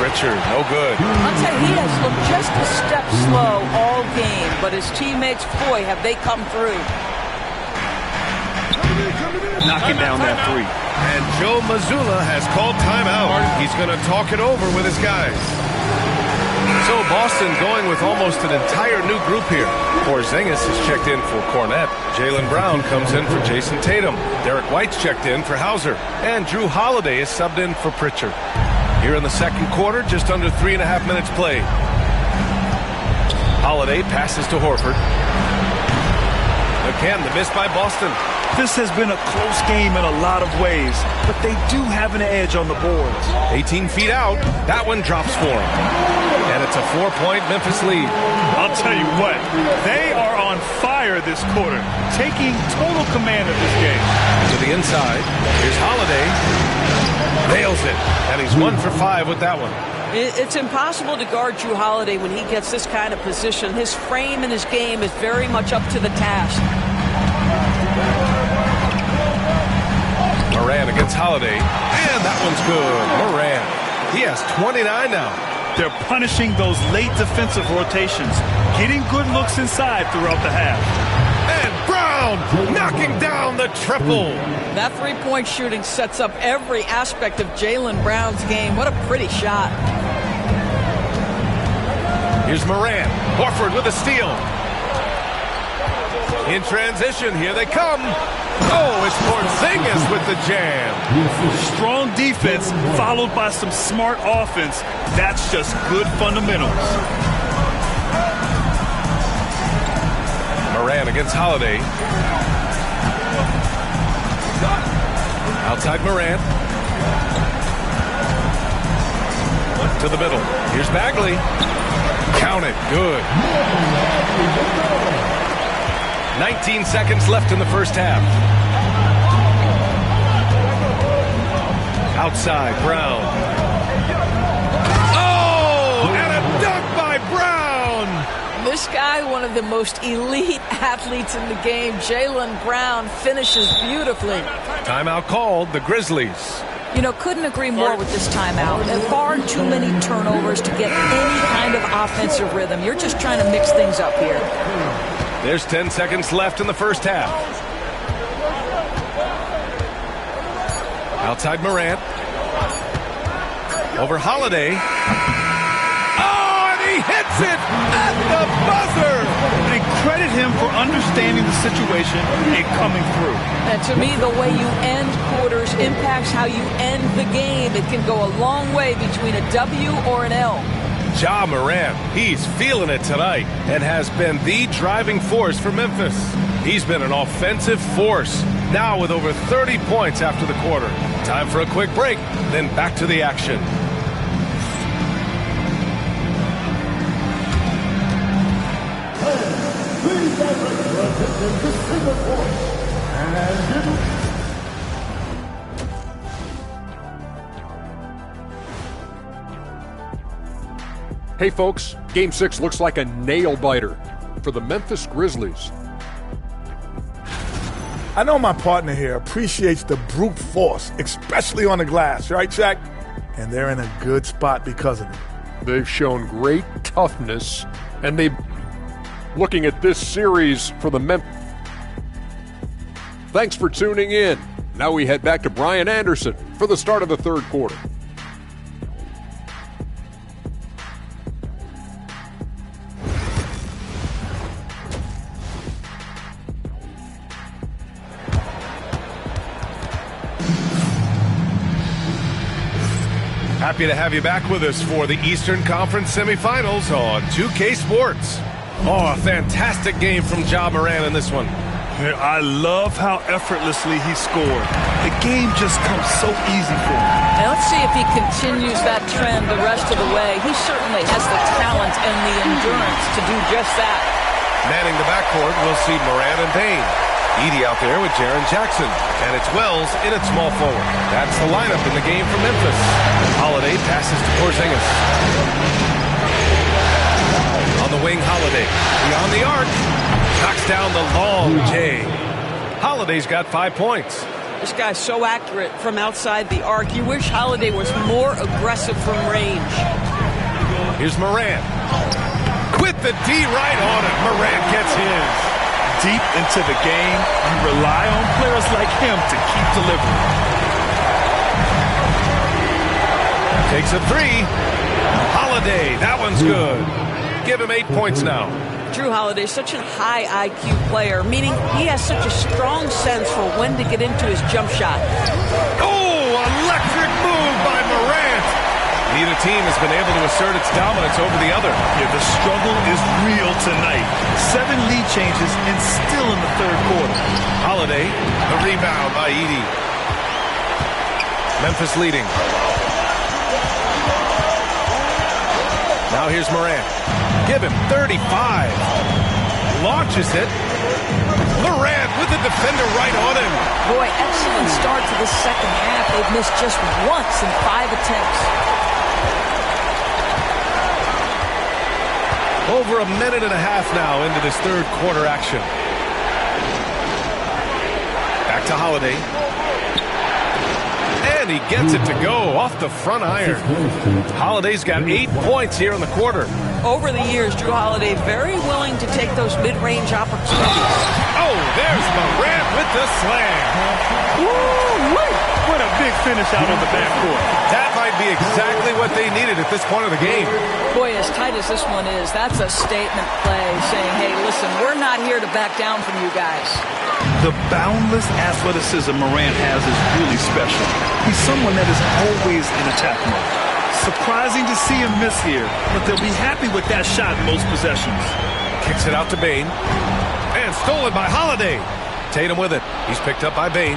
Pritchard, no good. I'll tell you, he has looked just a step slow all game, but his teammates, boy, have they come through. Knocking down that three. And Joe Mazzulla has called timeout. He's going to talk it over with his guys. So Boston going with almost an entire new group here. Porzingis is checked in for Cornette. Jaylen Brown comes in for Jason Tatum. Derek White's checked in for Hauser. And Drew Holiday is subbed in for Pritchard. Here in the second quarter, just under 3.5 minutes played. Holiday passes to Horford. Again, the miss by Boston. This has been a close game in a lot of ways, but they do have an edge on the boards. 18 feet out. That one drops for him. And it's a 4-point Memphis lead. I'll tell you what, they are on fire this quarter, taking total command of this game. To the inside. Here's Holiday. Nails it. And he's 1 for 5 with that one. It's impossible to guard Drew Holiday when he gets this kind of position. His frame and his game is very much up to the task. Morant against Holiday. And that one's good. Morant. He has 29 now. They're punishing those late defensive rotations, getting good looks inside throughout the half. And Brown knocking down the triple. That three-point shooting sets up every aspect of Jaylen Brown's game. What a pretty shot. Here's Morant. Horford with a steal. In transition, here they come. Oh, it's Porzingis with the jam. Strong defense followed by some smart offense. That's just good fundamentals. Morant against Holiday. Outside Morant. To the middle. Here's Bagley. Count it. Good. 19 seconds left in the first half. Outside, Brown. Oh, and a dunk by Brown. This guy, one of the most elite athletes in the game, Jaylen Brown, finishes beautifully. Timeout called, the Grizzlies. You know, couldn't agree more with this timeout. There are far too many turnovers to get any kind of offensive rhythm. You're just trying to mix things up here. There's 10 seconds left in the first half. Outside Morant. Over Holiday. Oh, and he hits it at the buzzer. They credit him for understanding the situation and coming through. And to me, the way you end quarters impacts how you end the game. It can go a long way between a W or an L. Ja Morant, he's feeling it tonight and has been the driving force for Memphis. He's been an offensive force, now with over 30 points after the quarter. Time for a quick break, then back to the action. Hey folks, Game 6 looks like a nail-biter for the Memphis Grizzlies. I know my partner here appreciates the brute force, especially on the glass, right, Shaq? And they're in a good spot because of it. They've shown great toughness, and they've looking at this series for the Memphis. Thanks for tuning in. Now we head back to Brian Anderson for the start of the third quarter. Happy to have you back with us for the Eastern Conference semifinals on 2K Sports. Oh, a fantastic game from Ja Morant in this one. I love how effortlessly he scored. The game just comes so easy for him. And let's see if he continues that trend the rest of the way. He certainly has the talent and the endurance to do just that. Manning the backcourt, we'll see Morant and Bain. Edey out there with Jaren Jackson. And it's Wells in at small forward. That's the lineup in the game for Memphis. Holiday passes to Porzingis. On the wing, Holiday. Beyond the arc. Knocks down the long J. Holiday's got 5 points. This guy's so accurate from outside the arc. You wish Holiday was more aggressive from range. Here's Morant. With the D right on it. Morant gets his. Deep into the game, you rely on players like him to keep delivering. Takes a three. Holiday, that one's good. Give him 8 points now. Drew Holiday's such a high IQ player, meaning he has such a strong sense for when to get into his jump shot. Oh, electric move by Morant. Neither team has been able to assert its dominance over the other. Yeah, the struggle is real tonight. 7 lead changes and still in the third quarter. Holiday, the rebound by Edey. Memphis leading. Now here's Morant. Give him 35. Launches it. Morant with the defender right on him. Boy, excellent start to the second half. They've missed just once in 5 attempts. Over a minute and a half now into this third quarter action. Back to Holiday. And he gets it to go off the front iron. Holiday's got 8 points here in the quarter. Over the years, Drew Holiday very willing to take those mid-range opportunities. Oh, there's Morant with the slam. Woo-wee! What a big finish out of the backcourt. That might be exactly what they needed at this point of the game. Boy, as tight as this one is, that's a statement play saying, hey, listen, we're not here to back down from you guys. The boundless athleticism Morant has is really special. He's someone that is always in attack mode. Surprising to see him miss here, but they'll be happy with that shot in most possessions. Kicks it out to Bain. And stolen by Holiday. Tatum with it. He's picked up by Bain.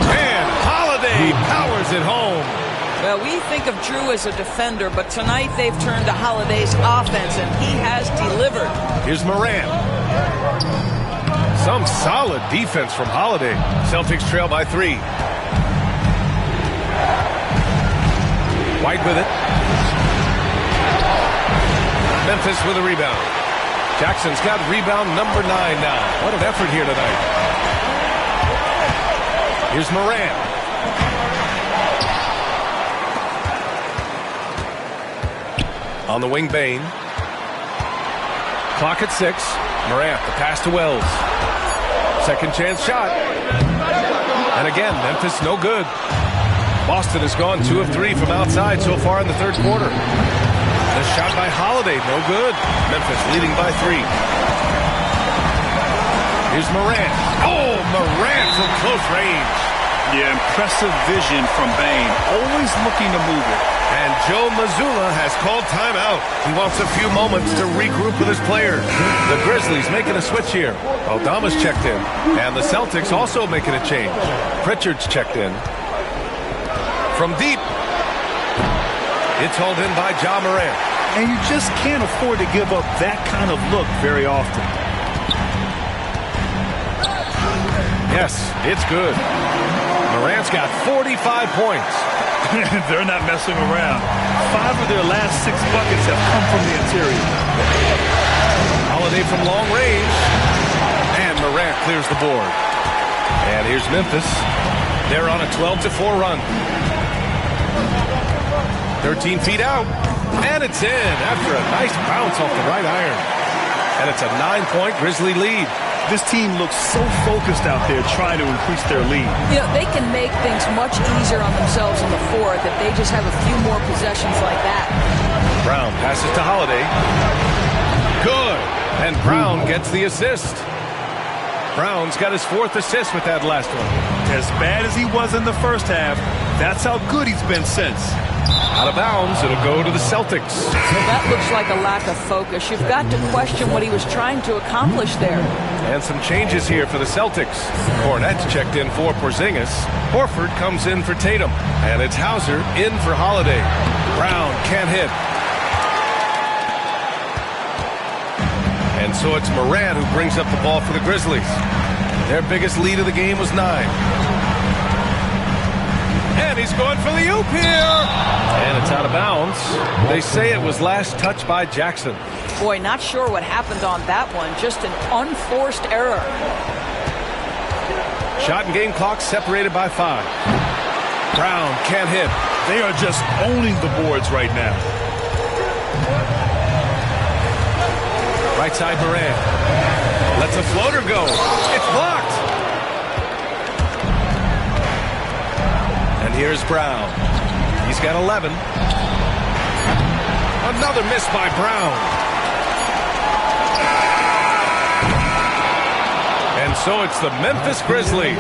And Holiday powers it home. Well, we think of Drew as a defender, but tonight they've turned to Holiday's offense, and he has delivered. Here's Morant. Some solid defense from Holiday. Celtics trail by 3. White with it. Memphis with a rebound. Jackson's got rebound number 9 now. What an effort here tonight. Here's Morant. On the wing, Bain. Clock at 6. Morant, the pass to Wells. Second chance shot. And again, Memphis no good. Boston has gone 2 of 3 from outside so far in the third quarter. The shot by Holiday, no good. Memphis leading by 3. Here's Morant. Oh, Morant from close range. Yeah, impressive vision from Bain. Always looking to move it. And Joe Mazzulla has called timeout. He wants a few moments to regroup with his players. The Grizzlies making a switch here. Aldama's checked in. And the Celtics also making a change. Pritchard's checked in. From deep. It's hauled in by Ja Morant. And you just can't afford to give up that kind of look very often. Yes, it's good. Morant's got 45 points. They're not messing around. 5 of their last 6 buckets have come from the interior. Holiday from long range. And Morant clears the board. And here's Memphis. They're on a 12-4 run. 13 feet out. And it's in after a nice bounce off the right iron. And it's a 9-point Grizzly lead. This team looks so focused out there trying to increase their lead. You know, they can make things much easier on themselves in the fourth if they just have a few more possessions like that. Brown passes to Holiday. Good. And Brown gets the assist. Brown's got his 4th assist with that last one. As bad as he was in the first half, that's how good he's been since. Out of bounds, it'll go to the Celtics. That looks like a lack of focus. You've got to question what he was trying to accomplish there. And some changes here for the Celtics. Cornette's checked in for Porzingis. Horford comes in for Tatum. And it's Hauser in for Holiday. Brown can't hit. And so it's Moran who brings up the ball for the Grizzlies. Their biggest lead of the game was 9. And he's going for the oop here. And it's out of bounds. They say it was last touched by Jackson. Boy, not sure what happened on that one. Just an unforced error. Shot and game clock separated by 5. Brown can't hit. They are just owning the boards right now. Right side Moran. Lets a floater go. It's blocked. And here's Brown. He's got 11. Another miss by Brown. And so it's the Memphis Grizzlies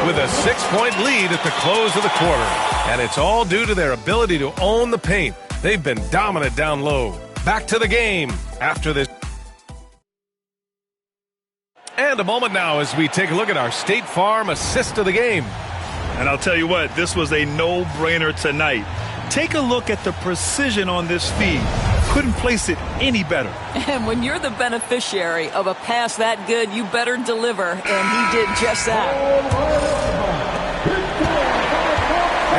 with a 6-point lead at the close of the quarter. And it's all due to their ability to own the paint. They've been dominant down low. Back to the game after this. And a moment now as we take a look at our State Farm assist of the game. And I'll tell you what, this was a no-brainer tonight. Take a look at the precision on this feed. Couldn't place it any better. And when you're the beneficiary of a pass that good, you better deliver. And he did just that.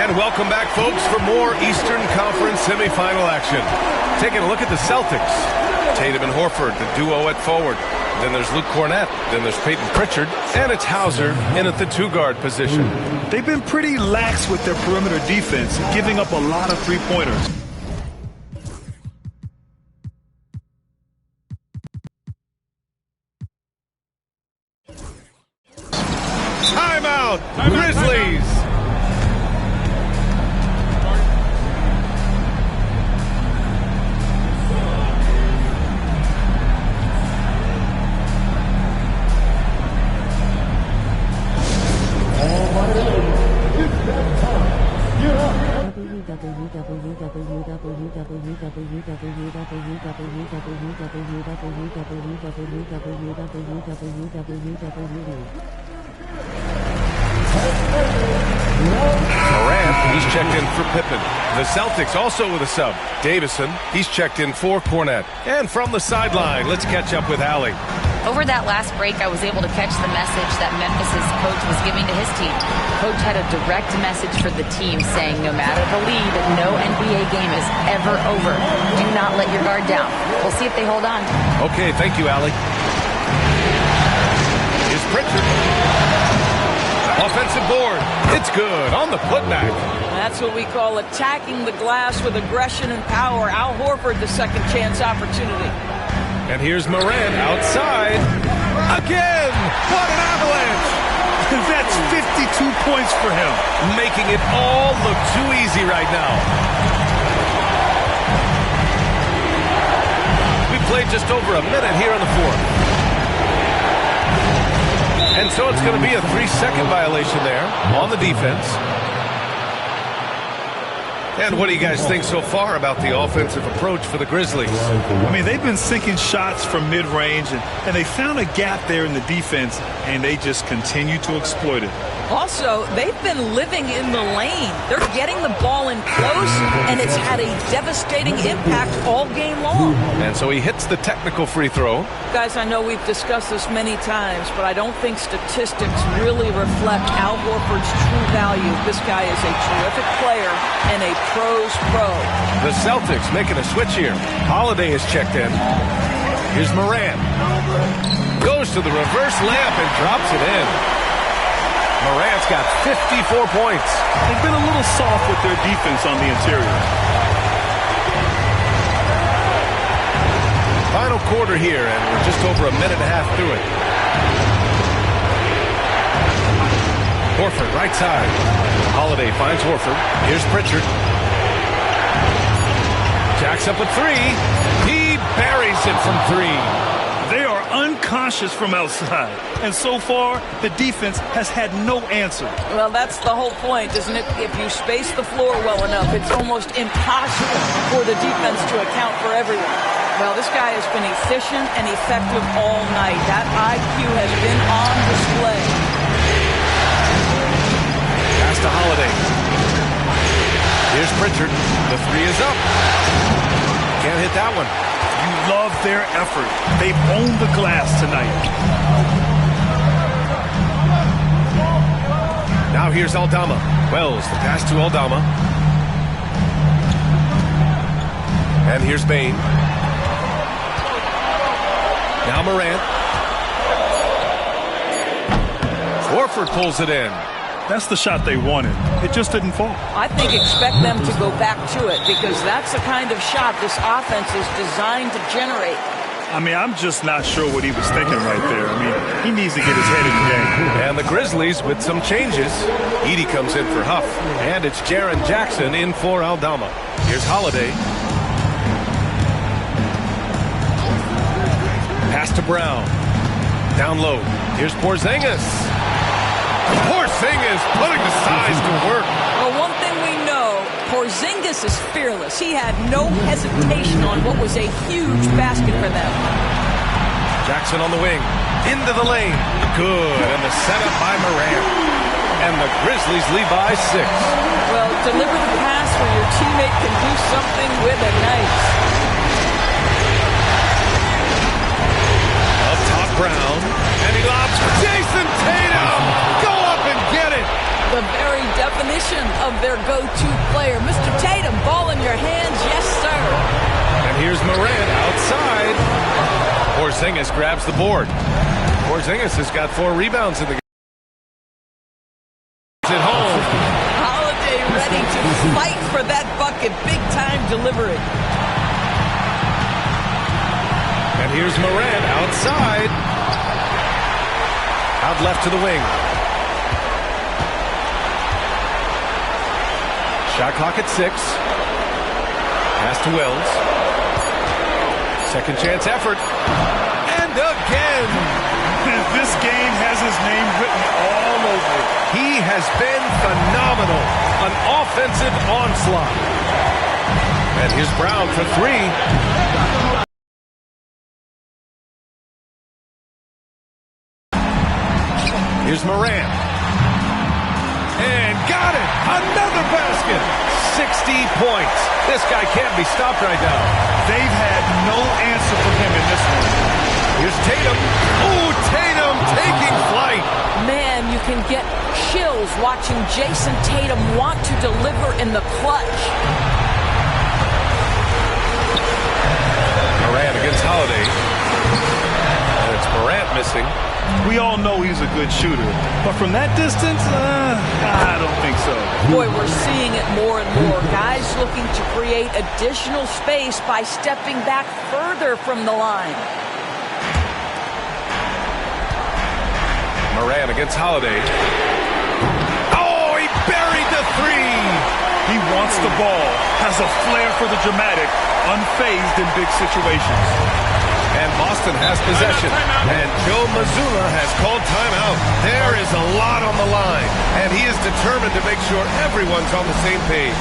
And welcome back, folks, for more Eastern Conference semifinal action. Taking a look at the Celtics. Tatum and Horford, the duo at forward. Then there's Luke Cornett. Then there's Peyton Pritchard. And it's Hauser in at the 2-guard position. They've been pretty lax with their perimeter defense, giving up a lot of three-pointers. Timeout, Grizzlies. Morant, he's checked in for Pippen. The Celtics also with a sub. Davison, he's checked in for Cornett. And from the sideline, let's catch up with Allie. Over that last break, I was able to catch the message that Memphis's coach was giving to his team. Coach had a direct message for the team saying, no matter the lead, no NBA game is ever over. Do not let your guard down. We'll see if they hold on. Okay, thank you, Allie. Here's Pritchard. Offensive board. It's good on the putback. That's what we call attacking the glass with aggression and power. Al Horford, the second chance opportunity. And here's Moran outside. Again! What an avalanche! That's 52 points for him. Making it all look too easy right now. We played just over a minute here in the fourth. And so it's going to be a 3-second violation there on the defense. And what do you guys think so far about the offensive approach for the Grizzlies? I mean, they've been sinking shots from mid-range, and they found a gap there in the defense, and they just continue to exploit it. Also, they've been living in the lane. They're getting the ball in close, and it's had a devastating impact all game long. And so he hits the technical free throw. Guys, I know we've discussed this many times, but I don't think statistics really reflect Al Horford's true value. This guy is a terrific player and a pro's pro. The Celtics making a switch here. Holiday is checked in. Here's Moran. Goes to the reverse layup and drops it in. Morant's got 54 points. They've been a little soft with their defense on the interior. Final quarter here, and we're just over a minute and a half through it. Horford, right side. Holiday finds Horford. Here's Pritchard. Jacks up a three. He buries it from three. They are unconscious from outside, and so far, the defense has had no answer. Well, that's the whole point, isn't it? If you space the floor well enough, it's almost impossible for the defense to account for everyone. Well, this guy has been efficient and effective all night. That IQ has been on display. Pass to Holiday. Here's Pritchard. The three is up. Can't hit that one. You love their effort. They've owned the glass tonight. Now here's Aldama. Wells, the pass to Aldama. And here's Bain. Now Morant. Horford pulls it in. That's the shot they wanted. It just didn't fall. I think expect them to go back to it because that's the kind of shot this offense is designed to generate. I mean, I'm just not sure what he was thinking right there. I mean, he needs to get his head in the game. And the Grizzlies with some changes. Edey comes in for Huff. And it's Jaren Jackson in for Aldama. Here's Holiday. Pass to Brown. Down low. Here's Porzingis. Porzingis putting the size to work. Well, one thing we know, Porzingis is fearless. He had no hesitation on what was a huge basket for them. Jackson on the wing. Into the lane. Good. And the setup by Morant. And the Grizzlies lead by 6. Well, deliver the pass when your teammate can do something with a knife. Up top, Brown. And he lobs Jason Tatum. Go up and get it. The very definition of their go-to player. Mr. Tatum, ball in your hands. Yes, sir. And here's Morant outside. Porzingis grabs the board. Porzingis has got 4 rebounds in the game. At home. Holiday ready to fight for that bucket. Big-time delivery. And here's Morant outside. Out left to the wing. Shot clock at 6. Pass to Wells. Second chance effort. And again. This game has his name written all over it. He has been phenomenal. An offensive onslaught. And here's Brown for 3. Here's Morant. And got it! Another basket! 60 points. This guy can't be stopped right now. They've had no answer for him in this one. Here's Tatum. Ooh, Tatum taking flight. Man, you can get chills watching Jason Tatum want to deliver in the clutch. Morant against Holiday. And it's Morant missing. We all know he's a good shooter, but from that distance, I don't think so. Boy, we're seeing it more and more. Guys looking to create additional space by stepping back further from the line. Morant against Holiday. Oh, he buried the 3. He wants the ball, has a flair for the dramatic, unfazed in big situations. And Boston has possession. And Joe Mazzulla has called timeout. There is a lot on the line. And he is determined to make sure everyone's on the same page.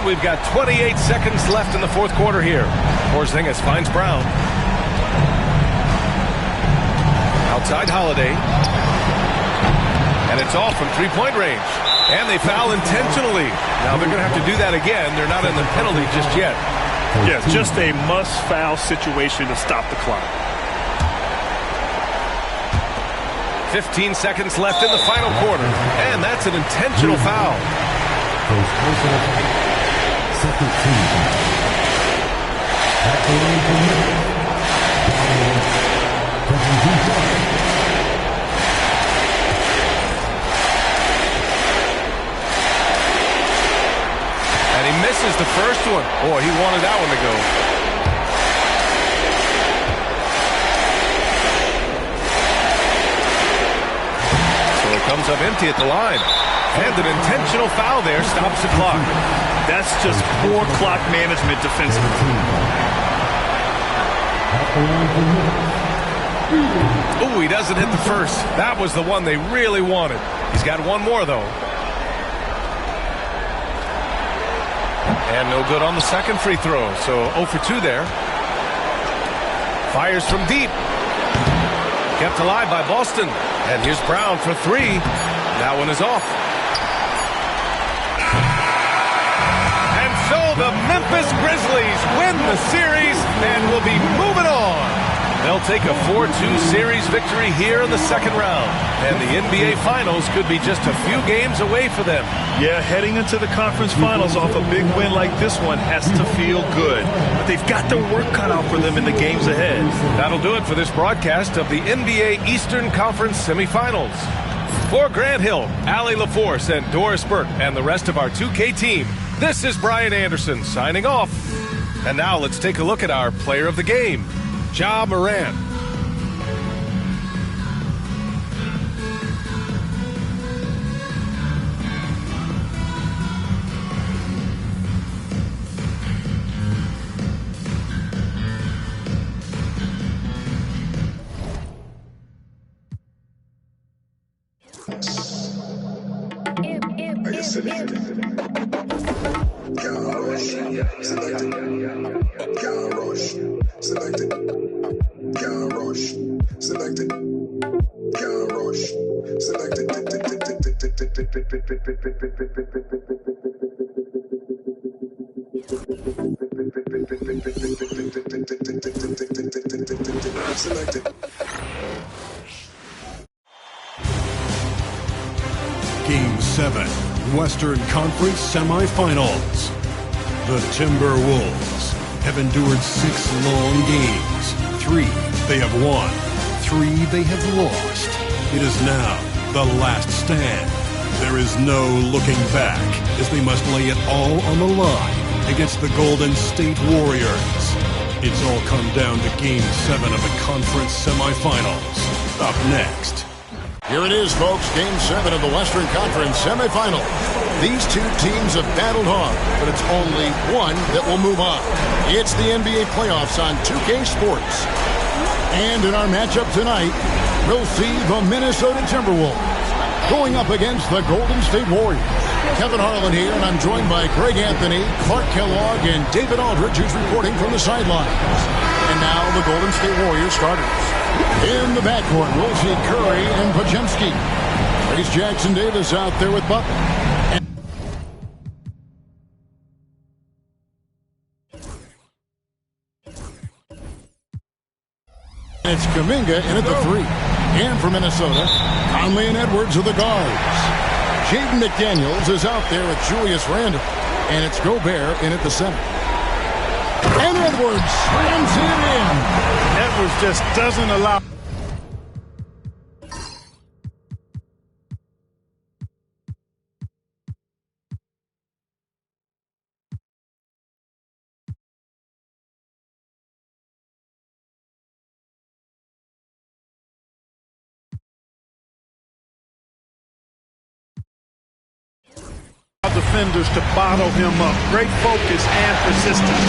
We've got 28 seconds left in the fourth quarter here. Porzingis finds Brown. Outside Holiday. And it's off from three-point range. And they foul intentionally. Now they're going to have to do that again. They're not in the penalty just yet. Yeah, just a must-foul situation to stop the clock. 15 seconds left in the final quarter. And that's an intentional foul. Second team. And he misses the first one. Boy, he wanted that one to go. So it comes up empty at the line. And an intentional foul there stops the clock. That's just poor clock management defensively. Ooh, he doesn't hit the first. That was the one they really wanted. He's got one more, though. And no good on the second free throw. So 0 for 2 there. Fires from deep. Kept alive by Boston. And here's Brown for 3. That one is off. And so the Memphis Grizzlies win the series and will be moving on. They'll take a 4-2 series victory here in the second round. And the NBA Finals could be just a few games away for them. Yeah, heading into the conference finals off a big win like this one has to feel good. But they've got their work cut out for them in the games ahead. That'll do it for this broadcast of the NBA Eastern Conference semifinals. For Grant Hill, Allie LaForce, and Doris Burke, and the rest of our 2K team, this is Brian Anderson signing off. And now let's take a look at our player of the game, Ja Morant. Game 7, Western Conference Semifinals. The Timberwolves have endured 6 long games. 3 they have won, 3 they have lost. It is now the last stand. There is no looking back as they must lay it all on the line against the Golden State Warriors. It's all come down to Game 7 of the conference semifinals. Up next. Here it is, folks. Game 7 of the Western Conference semifinals. These two teams have battled hard, but it's only one that will move on. It's the NBA playoffs on 2K Sports. And in our matchup tonight, we'll see the Minnesota Timberwolves going up against the Golden State Warriors. Kevin Harlan here, and I'm joined by Greg Anthony, Clark Kellogg, and David Aldridge, who's reporting from the sidelines. And now the Golden State Warriors starters. In the backcourt, we'll see Curry and Podziemski. Trace Jackson-Davis out there with Butler. And it's Kuminga in at the 3. And for Minnesota, Conley and Edwards are the guards. Jaden McDaniels is out there with Julius Randle. And it's Gobert in at the center. And Edwards slams it in. Edwards just doesn't allow. Defenders to bottle him up. Great focus and persistence.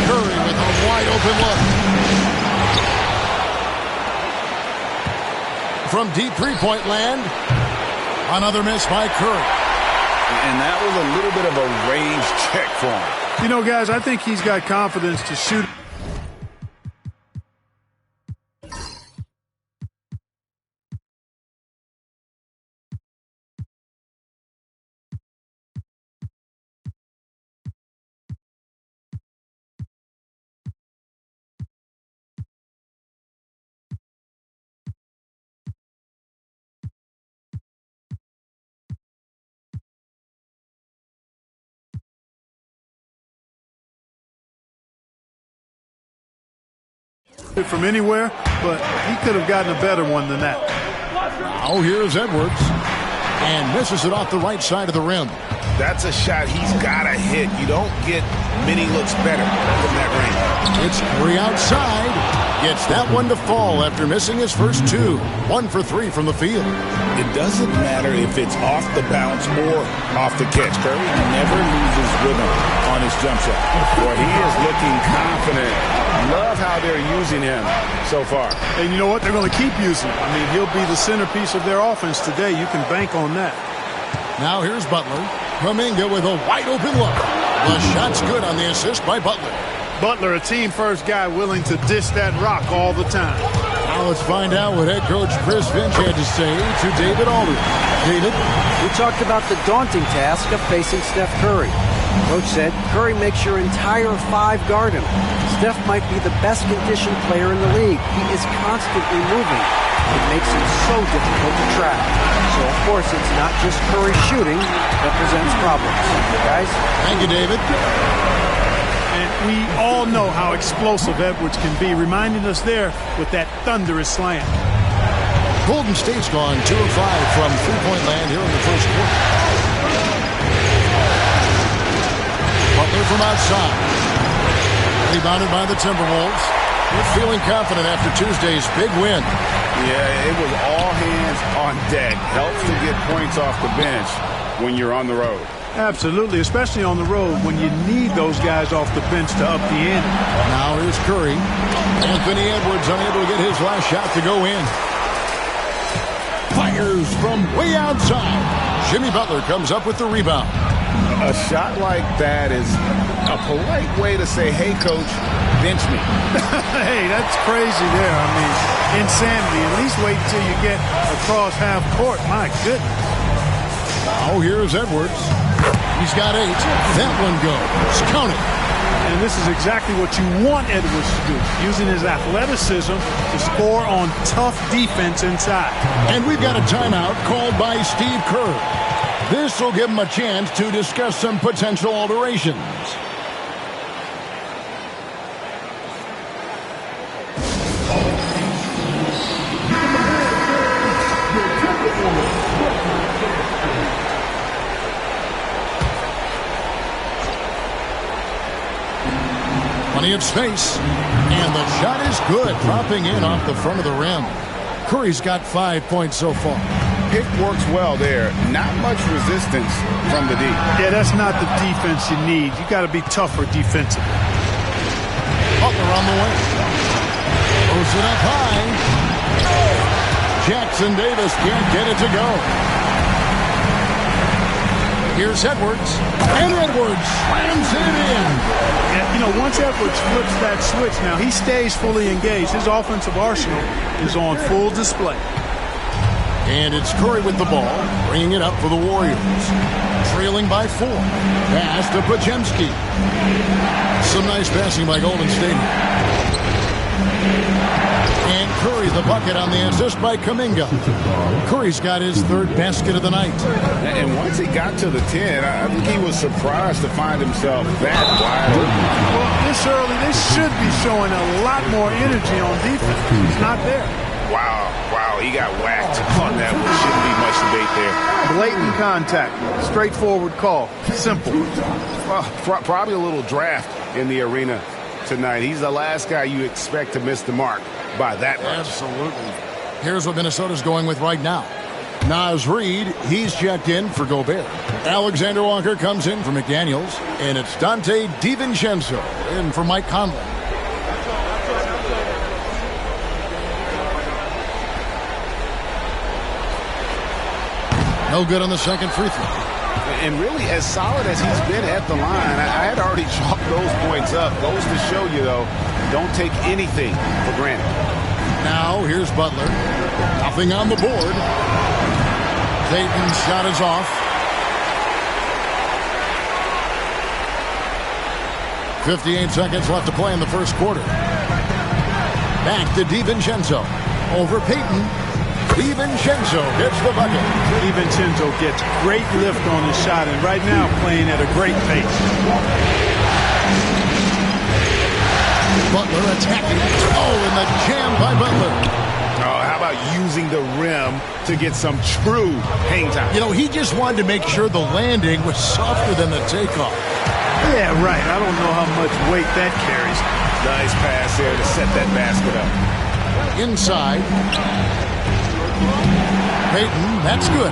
Curry with a wide open look. From deep three-point land, another miss by Curry. And that was a little bit of a range check for him. You know, guys, I think he's got confidence to shoot. From anywhere, but he could have gotten a better one than that. Now here's Edwards, and misses it off the right side of the rim. That's a shot he's got to hit. You don't get many looks better from that range. It's Curry outside. Gets that one to fall after missing his first 2. 1 for 3 from the field. It doesn't matter if it's off the bounce or off the catch. Curry never loses rhythm on his jump shot. Boy, he is looking confident. Love how they're using him so far. And you know what? They're going to keep using him. I mean, he'll be the centerpiece of their offense today. You can bank on that. Now here's Butler. Kuminga with a wide open look. The shot's good on the assist by Butler. Butler, a team-first guy willing to dish that rock all the time. Now let's find out what head coach Chris Finch had to say to David Aldridge. David? We talked about the daunting task of facing Steph Curry. Coach said Curry makes your entire five guard him. Steph might be the best conditioned player in the league. He is constantly moving. It makes him so difficult to track. So, of course, it's not just Curry shooting that presents problems. Guys? Thank you, David. And we all know how explosive Edwards can be, reminding us there with that thunderous slam. Golden State's gone 2 of 5 from three-point land here in the first quarter. Butler from outside. Rebounded by the Timberwolves. They're feeling confident after Tuesday's big win. Yeah, it was all hands on deck. Helps to get points off the bench when you're on the road. Absolutely, especially on the road when you need those guys off the bench to up the ante. Now here's Curry. Anthony Edwards unable to get his last shot to go in. Fires from way outside. Jimmy Butler comes up with the rebound. A shot like that is a polite way to say, hey, coach, bench me. Hey, that's crazy there. I mean, insanity. At least wait until you get across half court. My goodness. Now here's Edwards. He's got 8. That one goes. Count it. And this is exactly what you want Edwards to do, using his athleticism to score on tough defense inside. And we've got a timeout called by Steve Kerr. This will give him a chance to discuss some potential alterations. Plenty of space. And the shot is good, dropping in off the front of the rim. Curry's got 5 points so far. Pick works well there. Not much resistance from the D. Yeah, that's not the defense you need. You got to be tougher defensively. Butler on the way. Throws it up high. Jackson Davis can't get it to go. Here's Edwards. And Edwards slams it in. And, you know, once Edwards flips that switch, now he stays fully engaged. His offensive arsenal is on full display. And it's Curry with the ball, bringing it up for the Warriors. Trailing by 4. Pass to Podziemski. Some nice passing by Golden State. And Curry the bucket on the assist by Kuminga. Curry's got his 3rd basket of the night. And once he got to the 10, I think he was surprised to find himself that wide open. Well, this early, they should be showing a lot more energy on defense. It's not there. Wow, he got whacked on that one. Shouldn't be much debate there. Blatant contact, straightforward call, simple. Well, probably a little draft in the arena tonight. He's the last guy you expect to miss the mark by that much. Absolutely. Here's what Minnesota's going with right now. Naz Reid, he's checked in for Gobert. Alexander Walker comes in for McDaniels, and it's Dante DiVincenzo in for Mike Conley. No good on the second free throw. And really, as solid as he's been at the line, I had already chalked those points up. Goes to show you, though, don't take anything for granted. Now, here's Butler. Nothing on the board. Dayton's shot is off. 58 seconds left to play in the first quarter. Back to DiVincenzo. Over Payton. DiVincenzo gets the bucket. DiVincenzo gets great lift on his shot, and right now playing at a great pace. Butler attacking. Oh, and the jam by Butler. Oh, how about using the rim to get some true hang time? You know, he just wanted to make sure the landing was softer than the takeoff. Yeah, right. I don't know how much weight that carries. Nice pass there to set that basket up. Inside. Payton. That's good.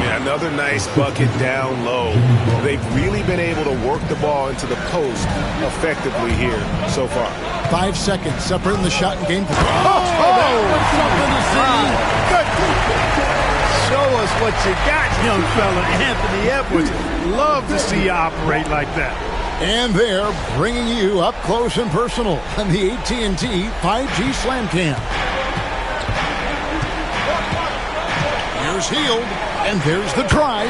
Yeah, another nice bucket down low. They've really been able to work the ball into the post effectively here so far. 5 seconds separating the shot and game. That was something to see. Good. Show us what you got, young fella. Anthony Edwards. Love to see you operate like that. And they're bringing you up close and personal on the AT&T 5G Slam Cam. Here's Hield, and there's the drive.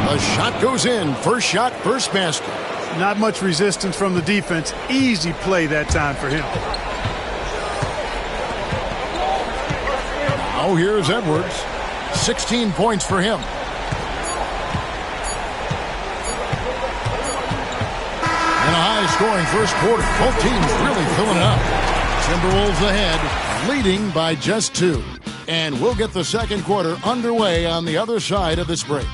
A shot goes in. First shot, first basket. Not much resistance from the defense. Easy play that time for him. Oh, here's Edwards. 16 points for him. And a high-scoring first quarter. Both teams really filling it up. Timberwolves ahead, leading by just 2. And we'll get the second quarter underway on the other side of this break.